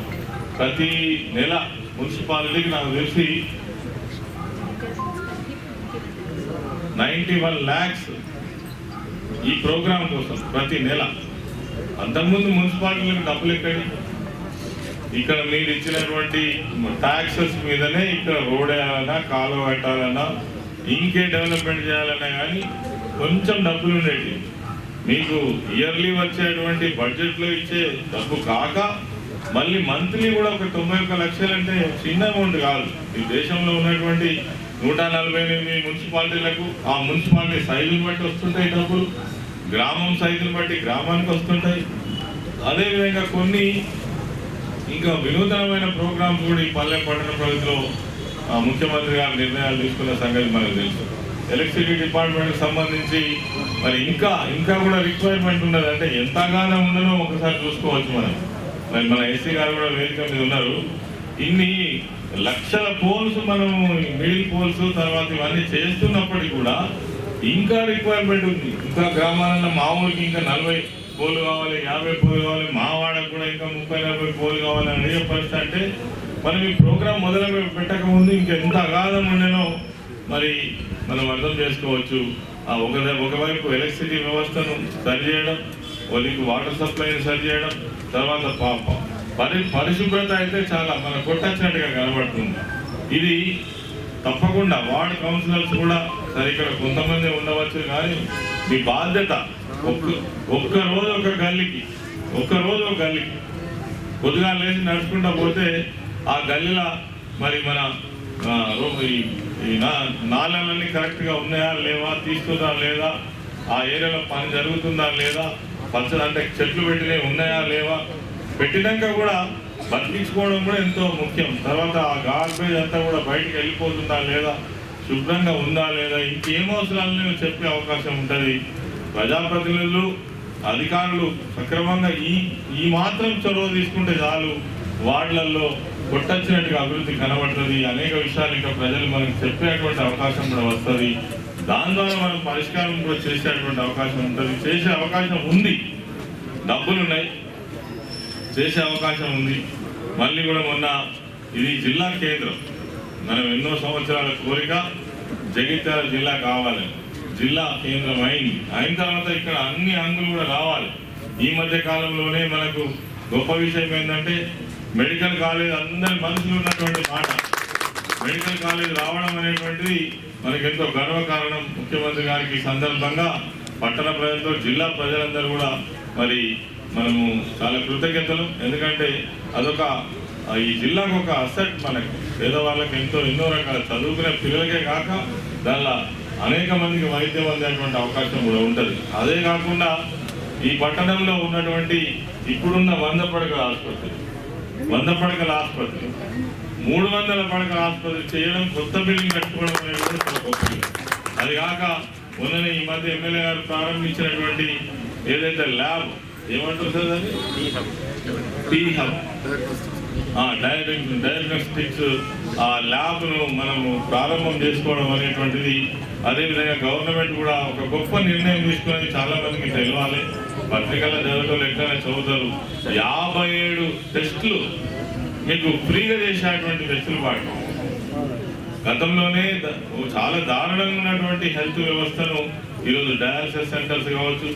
Speaker 4: ప్రతి నెల మున్సిపాలిటీకి నాకు తెలిసి 91 lakhs ఈ ప్రోగ్రాం కోసం ప్రతి నెల. అంతకుముందు మున్సిపాలిటీలకు డబ్బులు ఎక్కడి? ఇక్కడ మీరు ఇచ్చినటువంటి ట్యాక్సెస్ మీదనే ఇక్కడ రోడ్ వేయాలన్నా, కాలువ కట్టాలన్నా, ఇంకే డెవలప్మెంట్ చేయాలన్నా కానీ కొంచెం డబ్బులు ఉండేవి. మీకు ఇయర్లీ వచ్చేటువంటి బడ్జెట్లో ఇచ్చే డబ్బు కాక మళ్ళీ మంత్లీ కూడా ఒక 91 లక్షలు అంటే చిన్న అమౌంట్ కాదు. ఈ దేశంలో ఉన్నటువంటి 148 మున్సిపాలిటీలకు ఆ మున్సిపాలిటీ సైజుని బట్టి వస్తుంటాయి డబ్బులు, గ్రామం సైజుని బట్టి గ్రామానికి వస్తుంటాయి. అదేవిధంగా కొన్ని ఇంకా వినూతనమైన ప్రోగ్రామ్స్ కూడా ఈ పల్లె పట్టణ ప్రగతిలో ముఖ్యమంత్రి గారు నిర్ణయాలు తీసుకున్న సంగతి మనకు తెలుసు. ఎలక్ట్రిసిటీ డిపార్ట్మెంట్కి సంబంధించి మరి ఇంకా కూడా రిక్వైర్మెంట్ ఉన్నది. అంటే ఎంతగానో ఉన్నదో ఒకసారి చూసుకోవచ్చు మనం. మరి మన ఎస్సీ గారు కూడా వేదిక మీద ఉన్నారు. ఇన్ని లక్షల పోల్స్ మనం మిడిల్ పోల్స్ తర్వాత ఇవన్నీ చేస్తున్నప్పటికీ కూడా ఇంకా రిక్వైర్మెంట్ ఉంది. ఇంకా గ్రామాలలో మా ఊరికి ఇంకా 40 పోలు కావాలి, 50 పోలు కావాలి, మా వాడకు కూడా ఇంకా 30-40 పోలు కావాలి అని అడిగే పరిస్థితి. అంటే మనం ఈ ప్రోగ్రాం మొదలు పెట్టకముందు ఇంకెంత అగాధం ఉండేనో మరి మనం అర్థం చేసుకోవచ్చు. ఒకవైపు ఎలక్ట్రిసిటీ వ్యవస్థను సరిచేయడం, వాళ్ళకి వాటర్ సప్లైని సరిచేయడం, తర్వాత పరిశుభ్రత అయితే చాలా మన కొట్టచ్చినట్టుగా కనబడుతుంది. ఇది తప్పకుండా వార్డు కౌన్సిలర్స్ కూడా సరే ఇక్కడ కొంతమంది ఉండవచ్చు, కానీ మీ బాధ్యత ఒక్కరోజు ఒక గల్లీకి పొద్దుగా లేచి నడుచుకుంటా పోతే ఆ గల్లీలో మరి మన ఈ నాళాలన్నీ కరెక్ట్గా ఉన్నాయా లేవా, తీస్తుందా లేదా, ఆ ఏరియాలో పని జరుగుతుందా లేదా, అంటే చెట్లు పెట్టినవి ఉన్నాయా లేవా, పెట్టినాక కూడా బతికించుకోవడం కూడా ఎంతో ముఖ్యం. తర్వాత ఆ గార్బేజ్ అంతా కూడా బయటకు వెళ్ళిపోతుందా లేదా, శుభ్రంగా ఉందా లేదా, ఇంకేం అవసరాలని చెప్పే అవకాశం ఉంటుంది. ప్రజాప్రతినిధులు అధికారులు సక్రమంగా ఈ మాత్రం చొరవ తీసుకుంటే చాలు, వార్డులలో కొట్టొచ్చినట్టుగా అభివృద్ధి కనబడుతుంది. అనేక విషయాలు ఇంకా ప్రజలు మనకు చెప్పేటువంటి అవకాశం కూడా వస్తుంది. దాని ద్వారా మనం పరిష్కారం కూడా చేసేటువంటి అవకాశం ఉంటుంది, చేసే అవకాశం ఉంది. డబ్బులు ఉన్నాయి, చేసే అవకాశం ఉంది. మళ్ళీ కూడా మొన్న ఇది జిల్లా కేంద్రం, మనం ఎన్నో సంవత్సరాల కోరిక జగిత్యాల జిల్లా కావాలని. జిల్లా కేంద్రం అయింది. అయిన తర్వాత ఇక్కడ అన్ని హంగులు కూడా రావాలి. ఈ మధ్య కాలంలోనే మనకు గొప్ప విషయం ఏంటంటే మెడికల్ కాలేజ్ అందరి మనసులో ఉన్నటువంటి మాట, మెడికల్ కాలేజ్ రావడం అనేటువంటిది మనకి ఎంతో గర్వకారణం. ముఖ్యమంత్రి గారికి ఈ సందర్భంగా పట్టణ ప్రజలతో జిల్లా ప్రజలందరూ కూడా మరి మనము చాలా కృతజ్ఞతలు. ఎందుకంటే అదొక ఈ జిల్లాకు ఒక అసెట్. మనకు పేదవాళ్ళకి ఎన్నో రకాల చదువుకునే పిల్లలకే కాక దానిలో అనేక మందికి వైద్యం అందేటువంటి అవకాశం కూడా ఉంటుంది. అదే కాకుండా ఈ పట్టణంలో ఉన్నటువంటి ఇప్పుడున్న 100 పడకల ఆసుపత్రి, 300 పడకల ఆసుపత్రి చేయడం, కొత్త బిల్డింగ్ కట్టుకోవడం అనేది కూడా చాలా గొప్ప. అది కాక మొన్ననే ఈ మధ్య ఎమ్మెల్యే గారు ప్రారంభించినటువంటి ఏదైతే ల్యాబ్ ఏమంటారు సార్ అది టీ హబ్, డయాగ్నోస్టిక్స్ ఆ ల్యాబ్ను మనము ప్రారంభం చేసుకోవడం అనేటువంటిది, అదేవిధంగా గవర్నమెంట్ కూడా ఒక గొప్ప నిర్ణయం తీసుకుని చాలా మందికి తెలియాలి. పత్రికల్లో చదవటం ఎక్కడైనా చదువుతారు. 57 టెస్టులు మీకు ఫ్రీగా చేసేటువంటి వెసులుబాటు. గతంలోనే చాలా దారుణంగా ఉన్నటువంటి హెల్త్ వ్యవస్థను ఈరోజు డయాలసిస్ సెంటర్స్ కావచ్చు,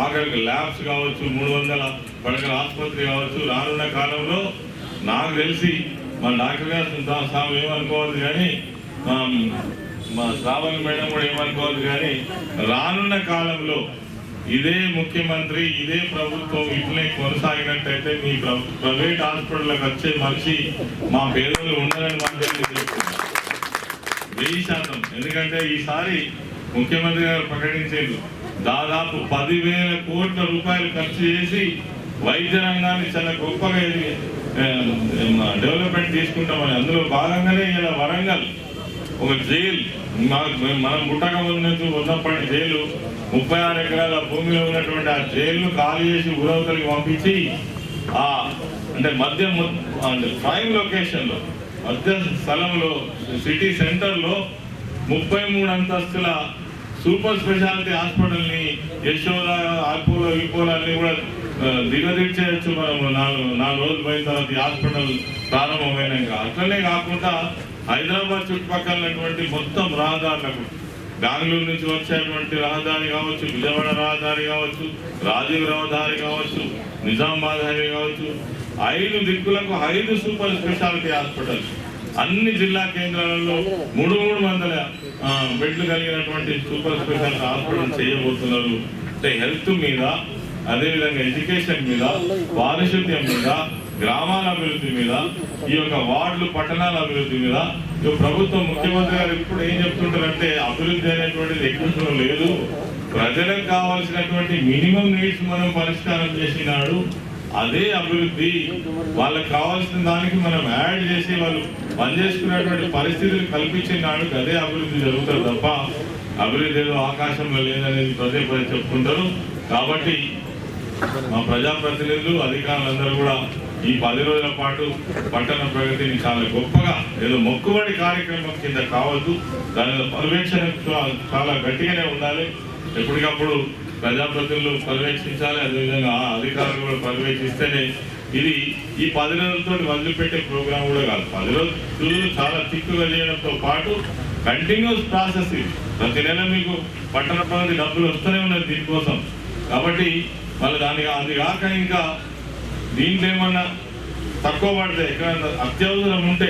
Speaker 4: ఆఖరికి ల్యాబ్స్ కావచ్చు, 300 పడకల ఆసుపత్రి కావచ్చు, రానున్న కాలంలో నాకు తెలిసి మా డాక్టర్ గారు సాగు ఏమనుకోవద్దు కానీ, మా శ్రావణి మేడం కూడా ఏమనుకోవద్దు కానీ, రానున్న కాలంలో ఇదే ముఖ్యమంత్రి, ఇదే ప్రభుత్వం ఇట్లే కొనసాగినట్టయితే మీ ప్రైవేట్ హాస్పిటల్కి వచ్చే మనిషి మా పేదలు ఉండాలని మాత్రమే చెప్తున్నారు 1000%. ఎందుకంటే ఈసారి ముఖ్యమంత్రి గారు ప్రకటించారు దాదాపు 10,000 కోట్ల రూపాయలు ఖర్చు చేసి వైద్య రంగాన్ని చాలా గొప్పగా డెవలప్మెంట్ తీసుకుంటామని. అందులో భాగంగానే ఇలా వరంగల్ ఒక జైలు, మనం పుట్టక ముందు ఉన్నప్పటి జైలు 36 ఎకరాల భూమిలో ఉన్నటువంటి ఆ జైలును ఖాళీ చేసి ఊరవతలికి పంపించి అంటే ప్రైమ్ లొకేషన్లో, మధ్య స్థలంలో, సిటీ సెంటర్లో 33 అంతస్తుల సూపర్ స్పెషాలిటీ హాస్పిటల్ని యశోద, ఆల్పోలో, అన్ని కూడా దిగదిర్చేయచ్చు మనం 4 రోజులు పోయిన తర్వాత ఈ హాస్పిటల్ ప్రారంభమైనాక. అట్లనే కాకుండా హైదరాబాద్ చుట్టుపక్కలటువంటి మొత్తం రహదారులకు, బెంగళూరు నుంచి వచ్చేటువంటి రహదారి కావచ్చు, విజయవాడ రహదారి కావచ్చు, రాజీవ్ రహదారి కావచ్చు, నిజామాబాద్ హైవే కావచ్చు, 5 దిక్కులకు 5 సూపర్ స్పెషాలిటీ హాస్పిటల్స్ అన్ని జిల్లా కేంద్రాలలో 300 బెడ్లు కలిగినటువంటి సూపర్ స్పెషాలిటీ హాస్పిటల్ చేయబోతున్నారు. అంటే హెల్త్ మీద, అదేవిధంగా ఎడ్యుకేషన్ మీద, పారిశుద్ధ్యం మీద, గ్రామాల అభివృద్ధి మీద, ఈ యొక్క వార్డులు పట్టణాల అభివృద్ధి మీద ప్రభుత్వం, ముఖ్యమంత్రి గారు ఇప్పుడు ఏం చెప్తుంటారంటే అభివృద్ధి అనేటువంటిది ఎక్కువ లేదు, ప్రజలకు కావాల్సినటువంటి మినిమం నీడ్స్ మనం పరిష్కారం చేసినాడు, అదే అభివృద్ధి. వాళ్ళకి కావాల్సిన దానికి మనం యాడ్ చేసి వాళ్ళు పనిచేసుకునేటువంటి పరిస్థితులు కల్పించినాడు, అదే అభివృద్ధి జరుగుతుంది తప్ప అభివృద్ధి ఏదో ఆకాశంలో లేదనేది పదే చెప్పుకుంటారు. కాబట్టి మా ప్రజాప్రతినిధులు, అధికారులందరూ కూడా ఈ 10 రోజుల పాటు పట్టణ ప్రగతిని చాలా గొప్పగా, ఏదో మొక్కుబడి కార్యక్రమం కింద కావద్దు, దాని పర్యవేక్షణ చాలా గట్టిగానే ఉండాలి. ఎప్పటికప్పుడు ప్రజాప్రతినిధులు పర్యవేక్షించాలి, అదేవిధంగా అధికారులు కూడా పర్యవేక్షిస్తేనే ఇది ఈ 10 రోజులతో వదిలిపెట్టే ప్రోగ్రాం కూడా కాదు. 10 రోజులు చాలా తిక్కుగా చేయడంతో పాటు కంటిన్యూస్ ప్రాసెస్. ప్రతి నెల మీకు పట్టణ ప్రగతి డబ్బులు వస్తూనే ఉన్నది దీనికోసం. కాబట్టి మళ్ళీ అది కాక ఇంకా దీంట్లో ఏమన్నా తక్కువ పడితే, ఎక్కడైనా అత్యవసరం ఉంటే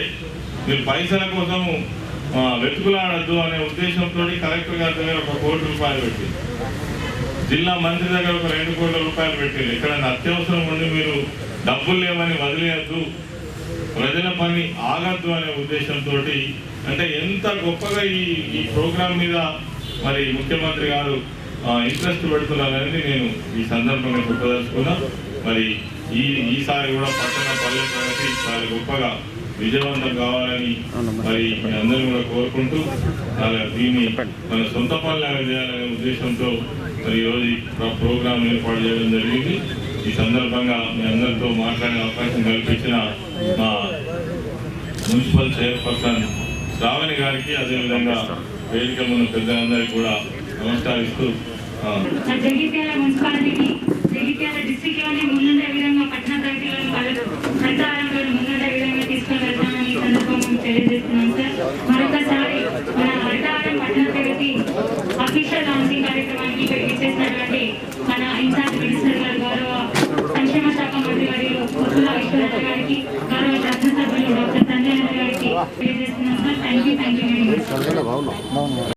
Speaker 4: మీరు పైసల కోసము వెతుకులాడద్దు అనే ఉద్దేశంతో కలెక్టర్ గారి దగ్గర 1 కోటి రూపాయలు పెట్టి, జిల్లా మంత్రి దగ్గర 2 కోట్ల రూపాయలు పెట్టి, ఎక్కడైనా అత్యవసరం ఉండి మీరు డబ్బులు లేవని వదిలేయద్దు, ప్రజల పని ఆగద్దు అనే ఉద్దేశంతో, అంటే ఎంత గొప్పగా ఈ ప్రోగ్రాం మీద మరి ముఖ్యమంత్రి గారు ఇంట్రెస్ట్ పెడుతున్నారనేది నేను ఈ సందర్భంగా చెప్పదలుచుకున్నా. మరి ఈసారి కూడా పట్టణ పల్లె ప్రగతి చాలా గొప్పగా విజయవంతం కావాలని మరి అందరూ కూడా కోరుకుంటూ దీన్ని మన సొంత పనులాగా చేయాలనే ఉద్దేశంతో మరి ఈరోజు ఈ ప్రోగ్రాం ఏర్పాటు చేయడం జరిగింది. ఈ సందర్భంగా మీ అందరితో మాట్లాడే అవకాశం కల్పించిన మా మున్సిపల్ చైర్పర్సన్ శ్రావణి గారికి, అదేవిధంగా వేదిక ఉన్న పెద్దలందరికీ కూడా నమస్కరిస్తూ,
Speaker 7: జగిత్యాల మున్సిపాలిటీని, జగిత్యాల డిస్ట్రిక్ట్ లోని ముందుండే విధంగా పట్టణ ప్రగతిలో ప్రచారంలో ముందుండే విధంగా తీసుకొని వెళ్తామని ఈ సందర్భంగా తెలియజేస్తున్నాం సార్. మరొకసారి